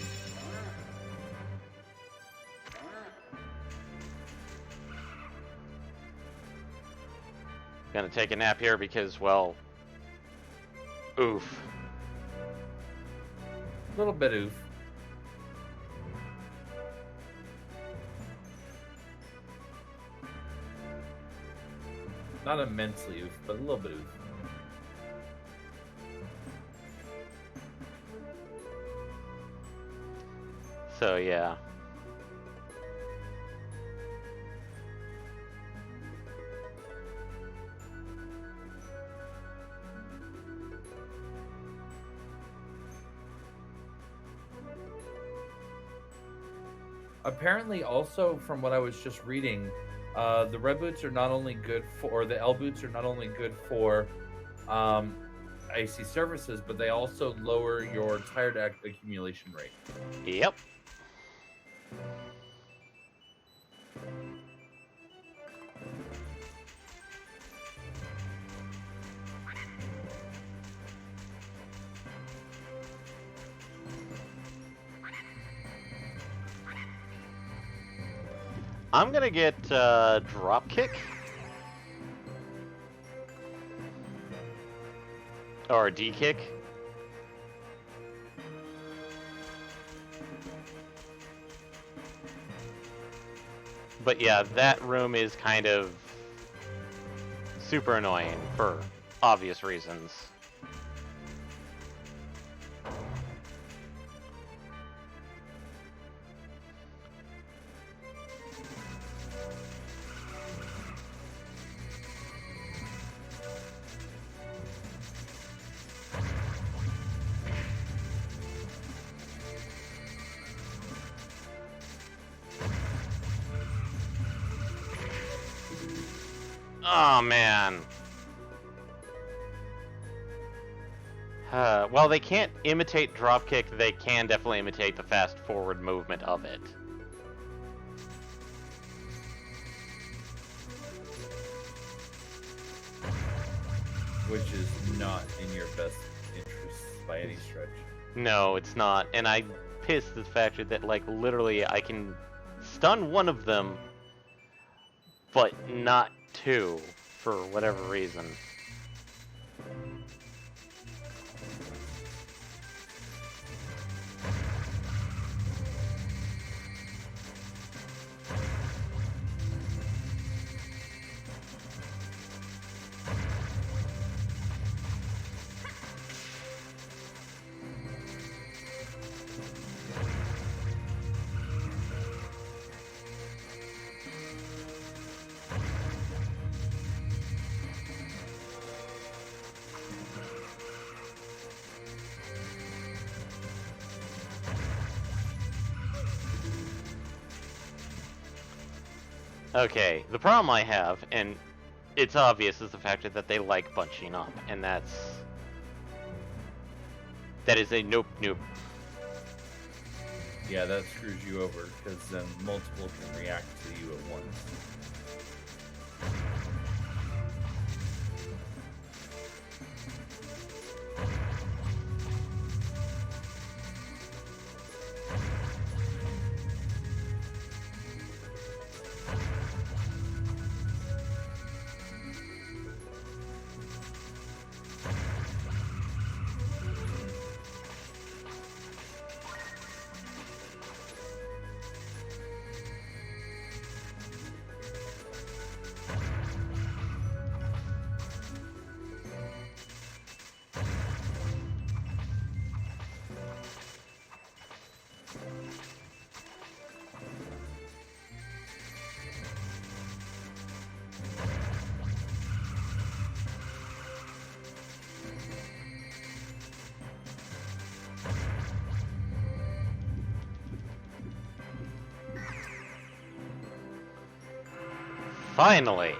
[SPEAKER 1] Gonna take a nap here because, well, oof.
[SPEAKER 2] A little bit oof. Not immensely oof, but a little bit oof.
[SPEAKER 1] So, yeah.
[SPEAKER 2] Apparently, also from what I was just reading, the red boots are not only good for, or the L boots are not only good for AC surfaces, but they also lower your tire accumulation rate.
[SPEAKER 1] Yep. I'm gonna get drop kick. Or D kick. But yeah, that room is kind of super annoying for obvious reasons. Oh, man. Well, they can't imitate dropkick, they can definitely imitate the fast forward movement of it.
[SPEAKER 2] Which is not in your best interests by any stretch.
[SPEAKER 1] No, it's not. And I'm pissed at the fact that, like, literally I can stun one of them, but not two, for whatever reason. Okay, the problem I have, and it's obvious, is the fact that they like bunching up, and that is a nope.
[SPEAKER 2] Yeah, that screws you over, because then multiple can react to you at once.
[SPEAKER 1] Finally!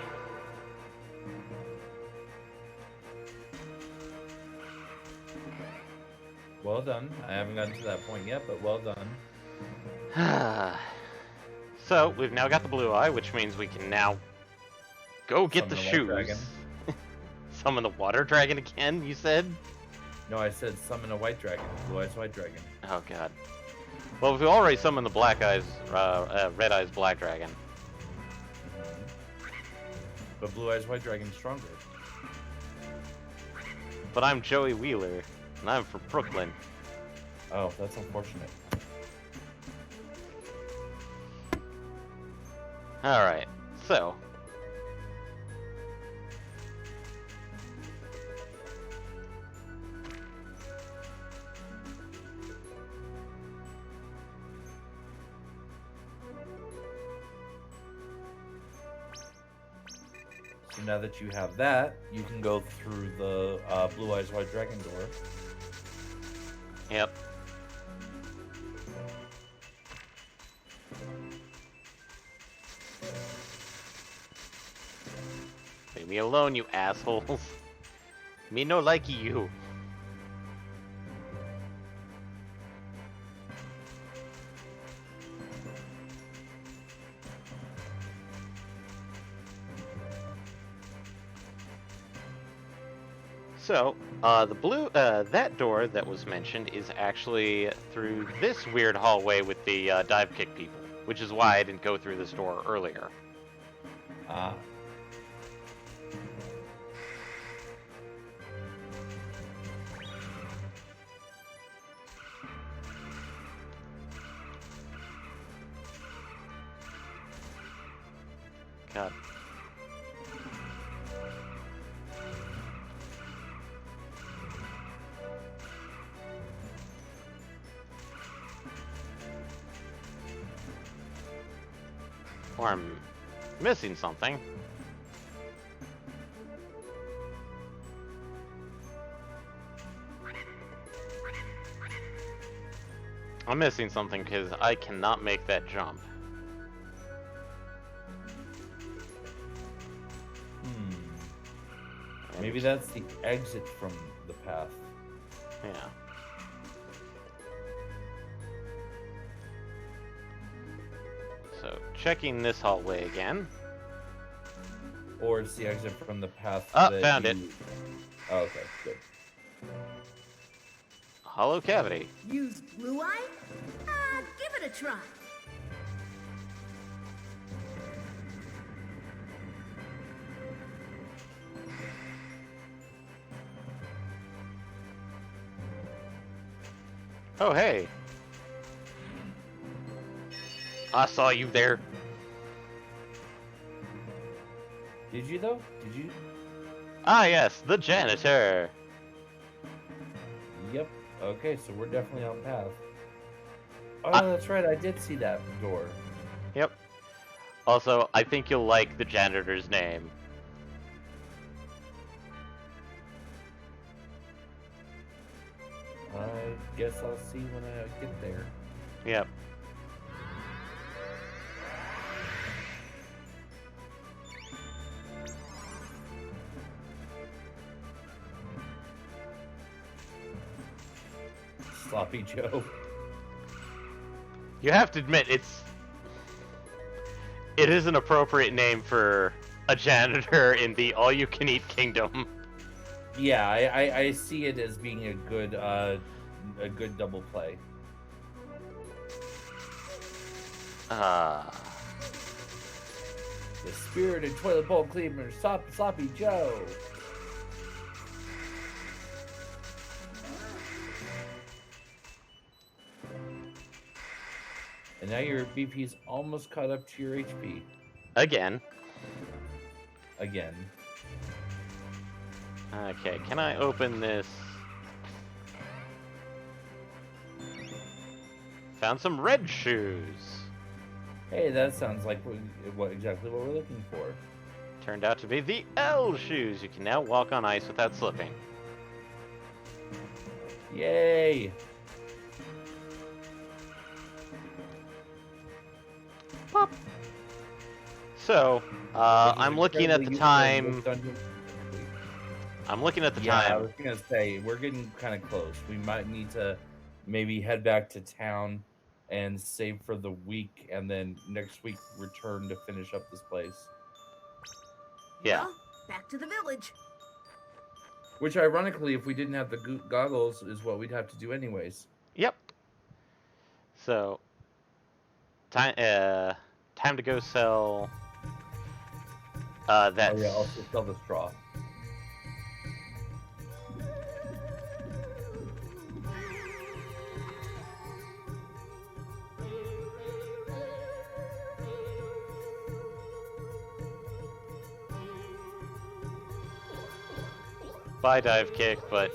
[SPEAKER 2] Well done. I haven't gotten to that point yet, but well done.
[SPEAKER 1] So, we've now got the blue eye, which means we can now go get the
[SPEAKER 2] Summon a white
[SPEAKER 1] shoes.
[SPEAKER 2] dragon.
[SPEAKER 1] Summon the water dragon again, you said?
[SPEAKER 2] No, I said summon a white dragon. Blue eyes white dragon.
[SPEAKER 1] Oh god. Well, we already summoned the black eyes, red eyes black dragon.
[SPEAKER 2] But blue eyes white dragon's stronger.
[SPEAKER 1] But I'm Joey Wheeler, and I'm from Brooklyn.
[SPEAKER 2] Oh, that's unfortunate.
[SPEAKER 1] Alright, so.
[SPEAKER 2] So now that you have that, you can go through the blue eyes white dragon door.
[SPEAKER 1] Yep. Leave me alone, you assholes. Me no like you. So, that door that was mentioned is actually through this weird hallway with the dive kick people, which is why I didn't go through this door earlier.
[SPEAKER 2] Ah.
[SPEAKER 1] God. Or I'm missing something. I'm missing something because I cannot make that jump.
[SPEAKER 2] Maybe that's the exit from the path.
[SPEAKER 1] Yeah. So, checking this hallway again.
[SPEAKER 2] Or it's the exit from the path.
[SPEAKER 1] Ah,
[SPEAKER 2] that
[SPEAKER 1] found it.
[SPEAKER 2] Oh, okay, good.
[SPEAKER 1] Hollow cavity.
[SPEAKER 3] Use blue eye? Give it a try.
[SPEAKER 1] Oh, hey. I saw you there.
[SPEAKER 2] Did you though? Did you?
[SPEAKER 1] Ah, yes, the janitor.
[SPEAKER 2] Yep. Okay, so we're definitely on path. Oh, that's right. I did see that door.
[SPEAKER 1] Yep. Also, I think you'll like the janitor's name.
[SPEAKER 2] I guess I'll see when I get there.
[SPEAKER 1] Yep.
[SPEAKER 2] Sloppy Joe.
[SPEAKER 1] You have to admit, it is an appropriate name for a janitor in the all-you-can-eat kingdom.
[SPEAKER 2] Yeah, I see it as being a good double play.
[SPEAKER 1] Ah.
[SPEAKER 2] The spirited toilet bowl cleaner, Sloppy Joe. And now your BP's almost caught up to your HP.
[SPEAKER 1] Again.
[SPEAKER 2] Again.
[SPEAKER 1] Okay, can I open this? Found some red shoes.
[SPEAKER 2] Hey, that sounds like exactly what we're looking for.
[SPEAKER 1] Turned out to be the L shoes. You can now walk on ice without slipping.
[SPEAKER 2] Yay!
[SPEAKER 1] Pop. So,
[SPEAKER 2] which is
[SPEAKER 1] I'm looking at
[SPEAKER 2] incredibly
[SPEAKER 1] the
[SPEAKER 2] useful in
[SPEAKER 1] time.
[SPEAKER 2] this dungeon.
[SPEAKER 1] I'm looking at the
[SPEAKER 2] Yeah, I
[SPEAKER 1] time.
[SPEAKER 2] was gonna say we're getting kind of close. We might need to maybe head back to town and save for the week, and then next week return to finish up this place.
[SPEAKER 1] Yeah.
[SPEAKER 3] Well, back to the village.
[SPEAKER 2] Which, ironically, if we didn't have the goggles, is what we'd have to do anyways.
[SPEAKER 1] Yep. So, time to go sell. That's.
[SPEAKER 2] Oh yeah, also sell the straw.
[SPEAKER 1] Bye, dive kick, but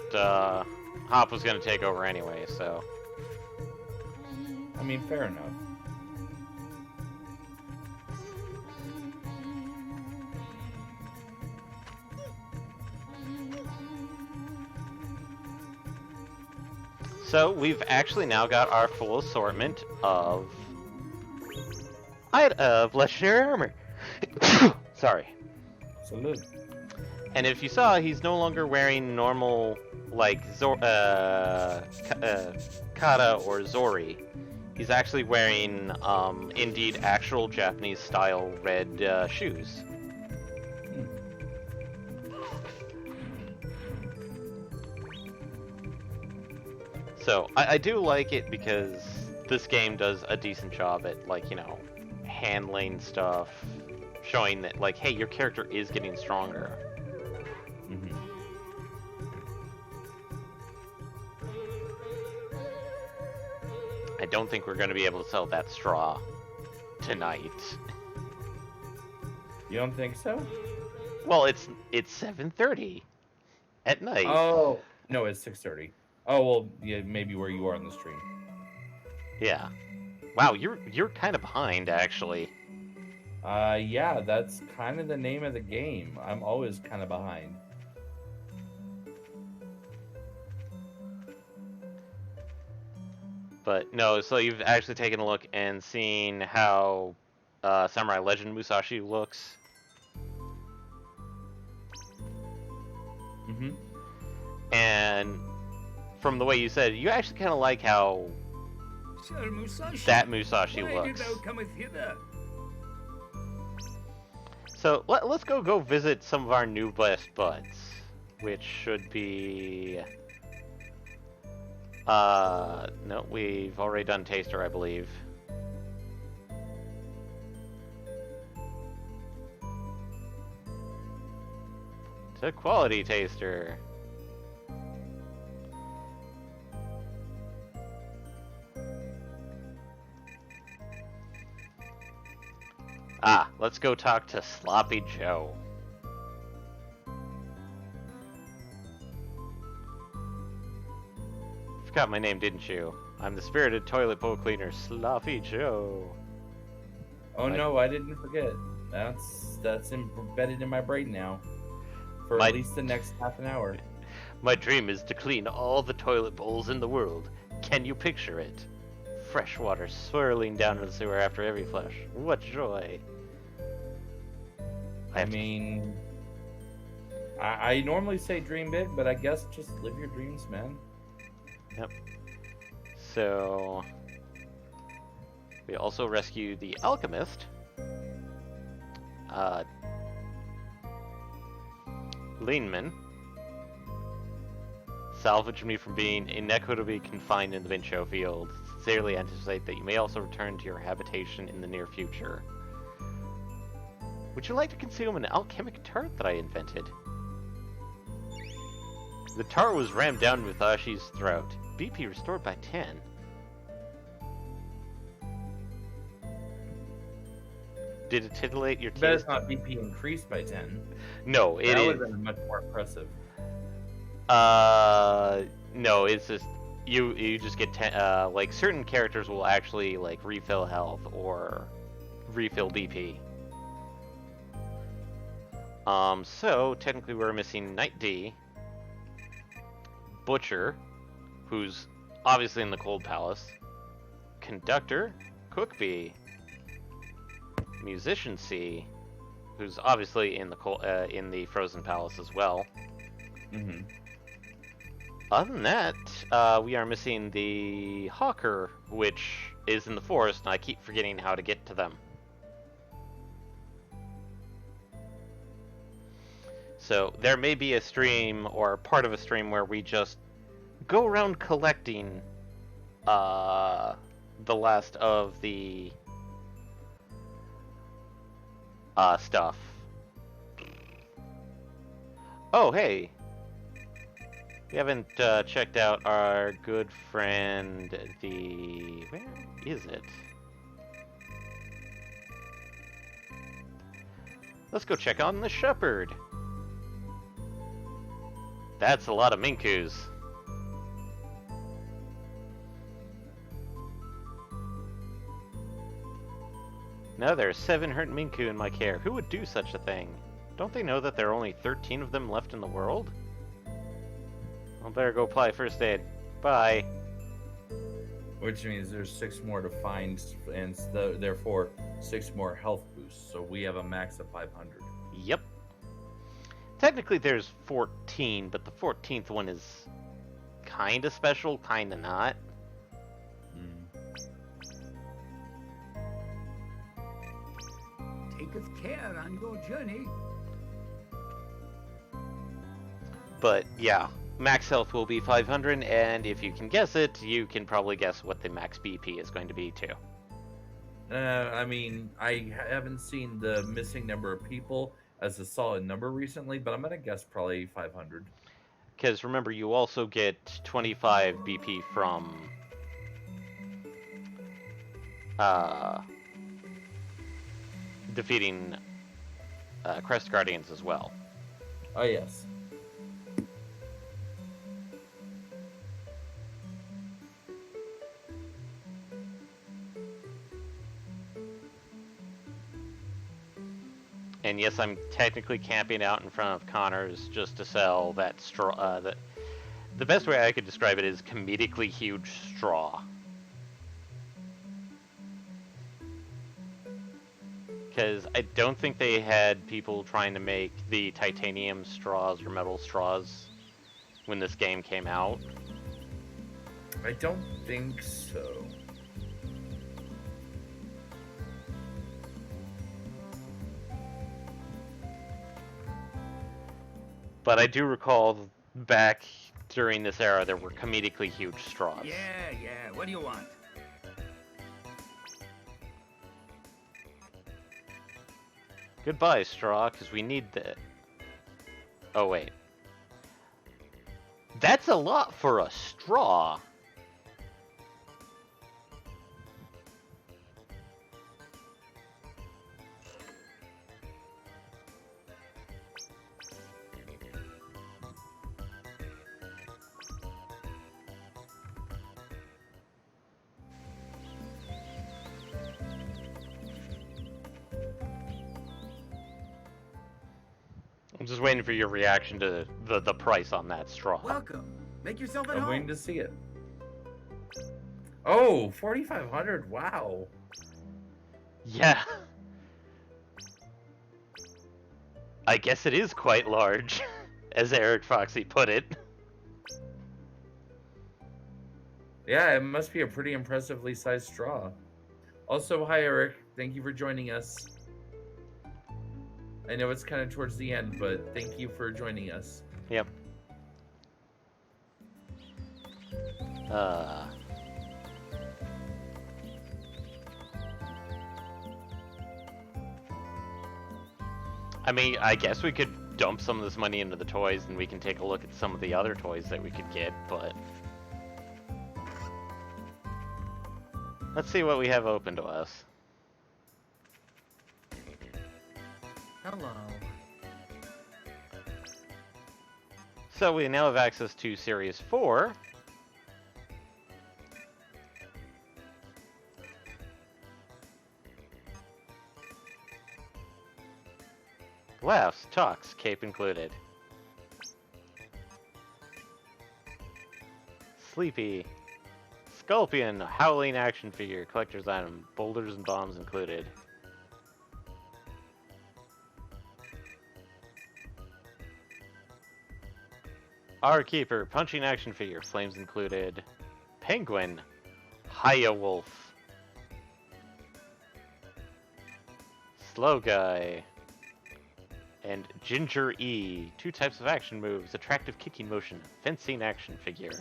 [SPEAKER 1] Hop was gonna take over anyway, so.
[SPEAKER 2] I mean, fair enough.
[SPEAKER 1] So we've actually now got our full assortment of legendary armor. Sorry.
[SPEAKER 2] Salute.
[SPEAKER 1] And if you saw, he's no longer wearing normal, like, Kata or Zori. He's actually wearing, indeed, actual Japanese-style red shoes. So, I do like it because this game does a decent job at, like, you know, handling stuff, showing that, like, hey, your character is getting stronger.
[SPEAKER 2] Mm-hmm.
[SPEAKER 1] I don't think we're going to be able to sell that straw tonight.
[SPEAKER 2] You don't think so?
[SPEAKER 1] Well, it's 7:30 at night.
[SPEAKER 2] Oh no, it's 6:30. Oh well, yeah, maybe where you are on the stream.
[SPEAKER 1] Yeah. Wow, you're kind of behind, actually.
[SPEAKER 2] Yeah, that's kind of the name of the game. I'm always kind of behind.
[SPEAKER 1] But no, so you've actually taken a look and seen how Samurai Legend Musashi looks.
[SPEAKER 2] Mm-hmm.
[SPEAKER 1] And from the way you said, you actually kind of like how
[SPEAKER 5] Sir Musashi,
[SPEAKER 1] that Musashi
[SPEAKER 5] why
[SPEAKER 1] looks.
[SPEAKER 5] did thou cometh hither?
[SPEAKER 1] So let's go visit some of our new best buds, which should be. No, we've already done Taster, I believe. To Quality Taster. Ah, let's go talk to Sloppy Joe. Forgot my name, didn't you? I'm the spirited toilet bowl cleaner, Sloppy Joe.
[SPEAKER 2] Oh no, I didn't forget. That's embedded in my brain now. For
[SPEAKER 1] My-
[SPEAKER 2] at least the next half an hour.
[SPEAKER 1] My dream is to clean all the toilet bowls in the world. Can you picture it? Fresh water swirling down the sewer after every flush. What joy!
[SPEAKER 2] I mean, I normally say dream big, but I guess just live your dreams, man.
[SPEAKER 1] Yep. So we also rescued the alchemist. Leanman salvaged me from being inequitably confined in the Vincho field. Sincerely anticipate that you may also return to your habitation in the near future. Would you like to consume an alchemic tart that I invented? The tart was rammed down Mutashi's throat. BP restored by 10. Did it titillate your
[SPEAKER 2] That is
[SPEAKER 1] taste?
[SPEAKER 2] not BP increased by 10.
[SPEAKER 1] No, it
[SPEAKER 2] That
[SPEAKER 1] is.
[SPEAKER 2] would have been much more impressive.
[SPEAKER 1] No, it's just you just get 10. Like certain characters will actually like refill health or refill BP. So technically we're missing Knight D, Butcher, who's obviously in the Cold Palace, Conductor, Cook B, Musician C, who's obviously in the Frozen Palace as well.
[SPEAKER 2] Mm-hmm.
[SPEAKER 1] Other than that, we are missing the Hawker, which is in the forest, and I keep forgetting how to get to them. So there may be a stream or part of a stream where we just go around collecting the last of the stuff. Oh, hey. We haven't checked out our good friend, where is it? Let's go check on the shepherd. That's a lot of Minkus. Now there are 7 hurt Minku in my care. Who would do such a thing? Don't they know that there are only 13 of them left in the world? I'll better go apply first aid. Bye.
[SPEAKER 2] Which means there's 6 more to find, and therefore 6 more health boosts. So we have a max of 500.
[SPEAKER 1] Yep. Technically there's 14, but the 14th one is kinda special, kinda not.
[SPEAKER 5] Taketh care on your journey.
[SPEAKER 1] But yeah, max health will be 500, and if you can guess it, you can probably guess what the max BP is going to be too.
[SPEAKER 2] I mean, I haven't seen the missing number of people as a solid number recently, but I'm gonna guess probably 500.
[SPEAKER 1] Because remember, you also get 25 BP from defeating Crest Guardians as well.
[SPEAKER 2] Oh yes.
[SPEAKER 1] And yes, I'm technically camping out in front of Connor's just to sell that straw. The best way I could describe it is comedically huge straw. Because I don't think they had people trying to make the titanium straws or metal straws when this game came out.
[SPEAKER 2] I don't think so.
[SPEAKER 1] But I do recall back during this era there were comedically huge straws.
[SPEAKER 5] Yeah, what do you want?
[SPEAKER 1] Goodbye, straw, because we need the... Oh, wait. That's a lot for a straw. I'm just waiting for your reaction to the price on that straw.
[SPEAKER 7] Welcome. Make yourself at
[SPEAKER 2] I'm
[SPEAKER 7] home.
[SPEAKER 2] waiting to see it. Oh, 4,500. Wow.
[SPEAKER 1] Yeah. I guess it is quite large, as Eric Foxy put it.
[SPEAKER 2] Yeah, it must be a pretty impressively sized straw. Also, hi Eric. Thank you for joining us. I know it's kind of towards the end, but thank you for joining us.
[SPEAKER 1] Yep. I mean, I guess we could dump some of this money into the toys and we can take a look at some of the other toys that we could get, but... Let's see what we have open to us.
[SPEAKER 7] Hello.
[SPEAKER 1] So we now have access to Series 4. Laughs, talks, cape included. Sleepy. Sculpion, howling action figure, collector's item, boulders and bombs included. Our Keeper, punching action figure. Flames included Penguin, Haya Wolf, Slow Guy, and Ginger E. 2 types of action moves, attractive kicking motion, fencing action figure.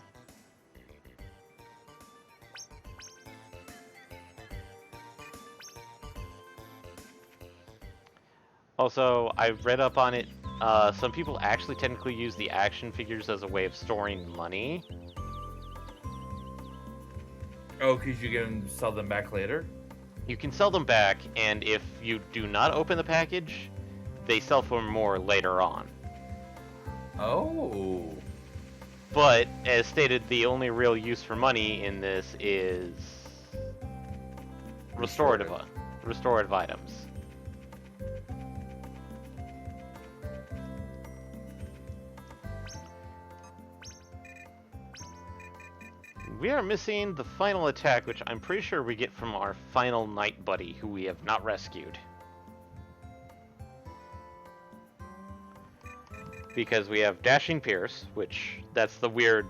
[SPEAKER 1] Also, I read up on it. Some people actually technically use the action figures as a way of storing money.
[SPEAKER 2] Oh, because you can sell them back later?
[SPEAKER 1] You can sell them back, and if you do not open the package, they sell for more later on.
[SPEAKER 2] Oh.
[SPEAKER 1] But, as stated, the only real use for money in this is restorative items. We are missing the final attack, which I'm pretty sure we get from our final Night Buddy, who we have not rescued. Because we have Dashing Pierce, which, that's the weird,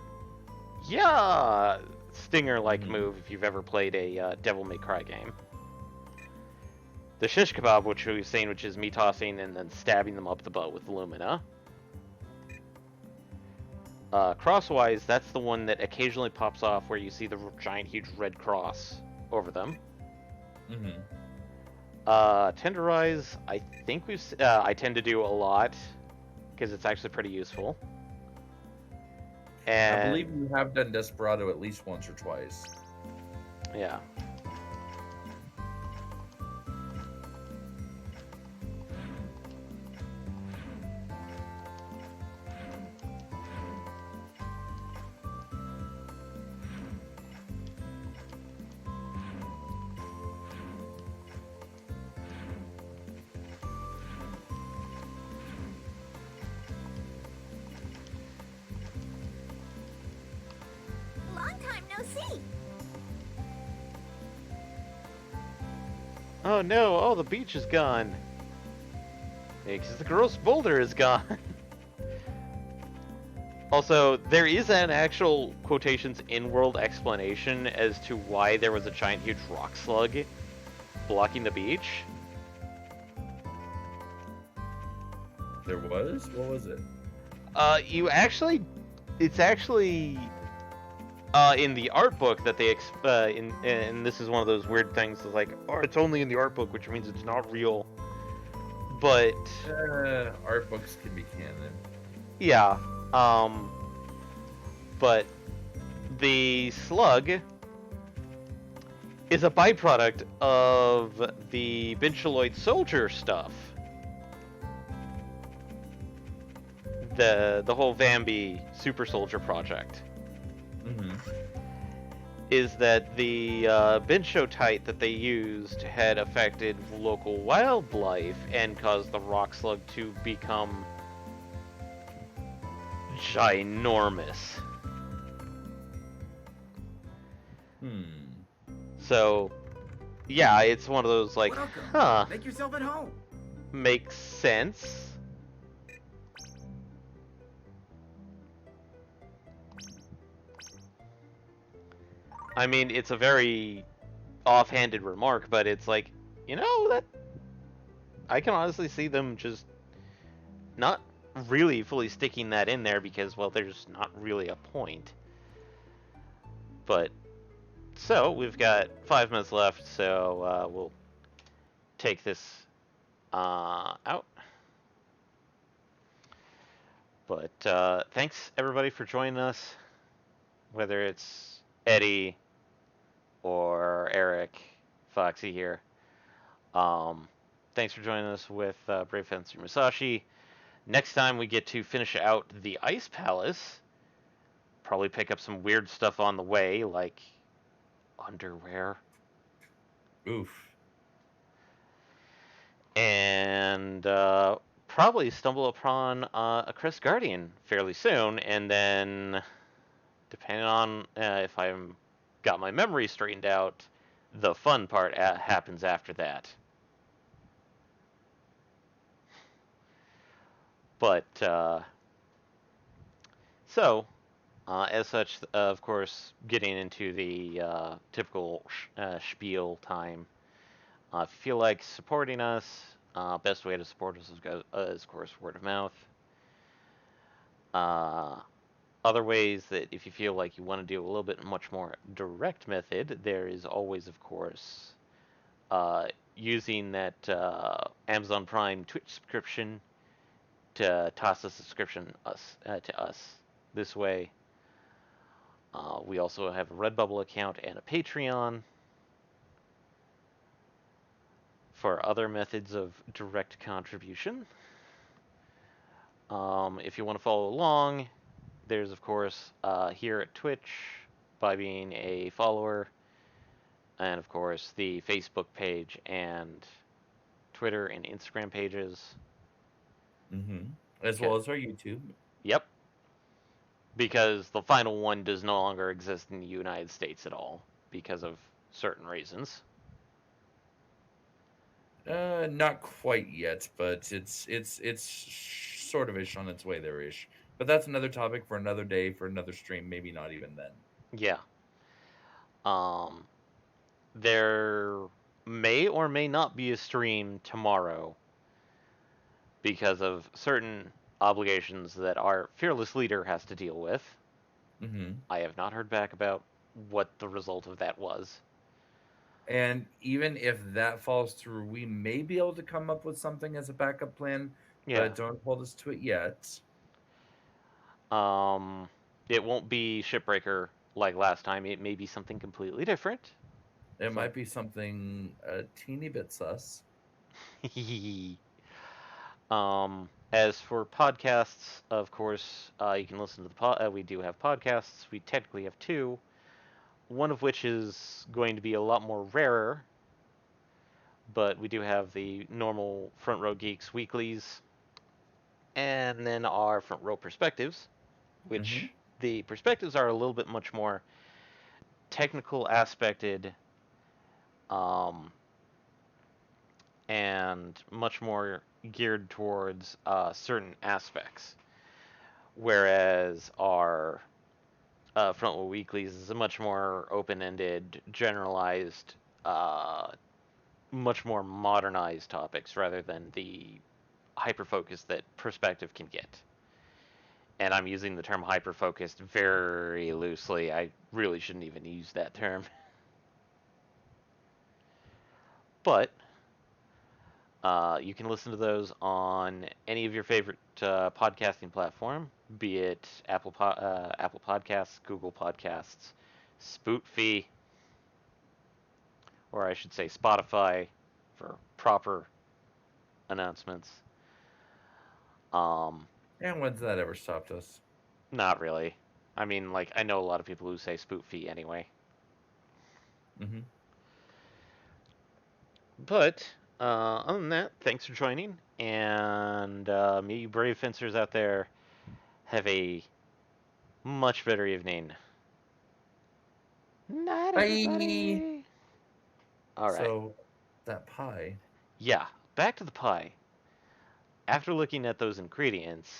[SPEAKER 1] yeah, stinger-like move if you've ever played a Devil May Cry game. The Shish Kebab, which we've seen, which is me tossing and then stabbing them up the butt with Lumina. Crosswise, that's the one that occasionally pops off where you see the giant, huge red cross over them.
[SPEAKER 2] Mm-hmm.
[SPEAKER 1] Tenderize, I think I tend to do a lot, because it's actually pretty useful. And
[SPEAKER 2] I believe you have done Desperado at least once or twice.
[SPEAKER 1] yeah.
[SPEAKER 4] Long time no see.
[SPEAKER 1] Oh no, oh, the beach is gone. Because the gross boulder is gone. Also, there is an actual quotations in-world explanation as to why there was a giant huge rock slug blocking the beach.
[SPEAKER 2] There was? What was it?
[SPEAKER 1] It's actually in the art book that they and this is one of those weird things that's like, oh, it's only in the art book, which means it's not real. But
[SPEAKER 2] Art books can be canon.
[SPEAKER 1] yeah, but the slug is a byproduct of the Binchaloid soldier stuff. The whole Vambi super soldier project.
[SPEAKER 2] Mm-hmm.
[SPEAKER 1] Is that the benchotite that they used had affected local wildlife and caused the rock slug to become ginormous. So, yeah, it's one of those like,
[SPEAKER 7] Welcome.
[SPEAKER 1] huh,
[SPEAKER 7] Make yourself at home.
[SPEAKER 1] makes sense. I mean, it's a very offhanded remark, but it's like, you know, that I can honestly see them just not really fully sticking that in there because, well, there's not really a point. But, so, we've got 5 minutes left, so we'll take this out. But thanks, everybody, for joining us, whether it's Eddie or Eric, Foxy here. Thanks for joining us with Brave Fencer Musashi. Next time we get to finish out the Ice Palace. Probably pick up some weird stuff on the way, like underwear.
[SPEAKER 2] Oof.
[SPEAKER 1] And probably stumble upon a Chris Guardian fairly soon, and then, depending on if I'm got my memory straightened out, the fun part happens after that. But So, as such, of course, getting into the typical spiel time. If you feel like supporting us, best way to support us is, of course, word of mouth. Uh, Other ways that if you feel like you want to do a little bit much more direct method, there is always, of course, uh, using that Amazon Prime Twitch subscription to toss a subscription to us. This way, we also have a Redbubble account and a Patreon for other methods of direct contribution. If you want to follow along, there's of course here at Twitch by being a follower, and of course the Facebook page and Twitter and Instagram pages.
[SPEAKER 2] Mm-hmm. As well as our YouTube.
[SPEAKER 1] Yep, because the final one does no longer exist in the United States at all because of certain reasons.
[SPEAKER 2] Not quite yet, but it's sort of ish on its way there ish. But that's another topic for another day, for another stream. Maybe not even then.
[SPEAKER 1] Yeah. Um, there may or may not be a stream tomorrow because of certain obligations that our fearless leader has to deal with.
[SPEAKER 2] Mm-hmm.
[SPEAKER 1] I have not heard back about what the result of that was.
[SPEAKER 2] And even if that falls through, we may be able to come up with something as a backup plan,
[SPEAKER 1] Yeah.
[SPEAKER 2] but don't hold us to it yet.
[SPEAKER 1] Um, it won't be Shipbreaker like last time. It may be something completely different.
[SPEAKER 2] It
[SPEAKER 1] So,
[SPEAKER 2] might be something a teeny bit sus.
[SPEAKER 1] as for podcasts, of course, you can listen to the we do have podcasts. We technically have two. One of which is going to be a lot more rarer, but we do have the normal Front Row Geeks weeklies, and then our Front Row Perspectives,
[SPEAKER 2] Mm-hmm.
[SPEAKER 1] which the perspectives are a little bit much more technical aspected, um, and much more geared towards certain aspects, whereas our Front Row Weeklies is a much more open-ended, generalized, much more modernized topics rather than the hyper-focus that perspective can get. And I'm using the term hyper-focused very loosely. I really shouldn't even use that term. But you can listen to those on any of your favorite podcasting platform, be it Apple Podcasts, Google Podcasts, Spootfy, or I should say Spotify for proper announcements. Um,
[SPEAKER 2] And when's that ever stopped us?
[SPEAKER 1] Not really. I mean, like, I know a lot of people who say Spootfy anyway.
[SPEAKER 2] Mm-hmm.
[SPEAKER 1] But other than that, thanks for joining, and may you brave fencers out there have a much better evening. Night,
[SPEAKER 2] Bye.
[SPEAKER 1] everybody. All right.
[SPEAKER 2] So, that pie.
[SPEAKER 1] Yeah, back to the pie. After looking at those ingredients,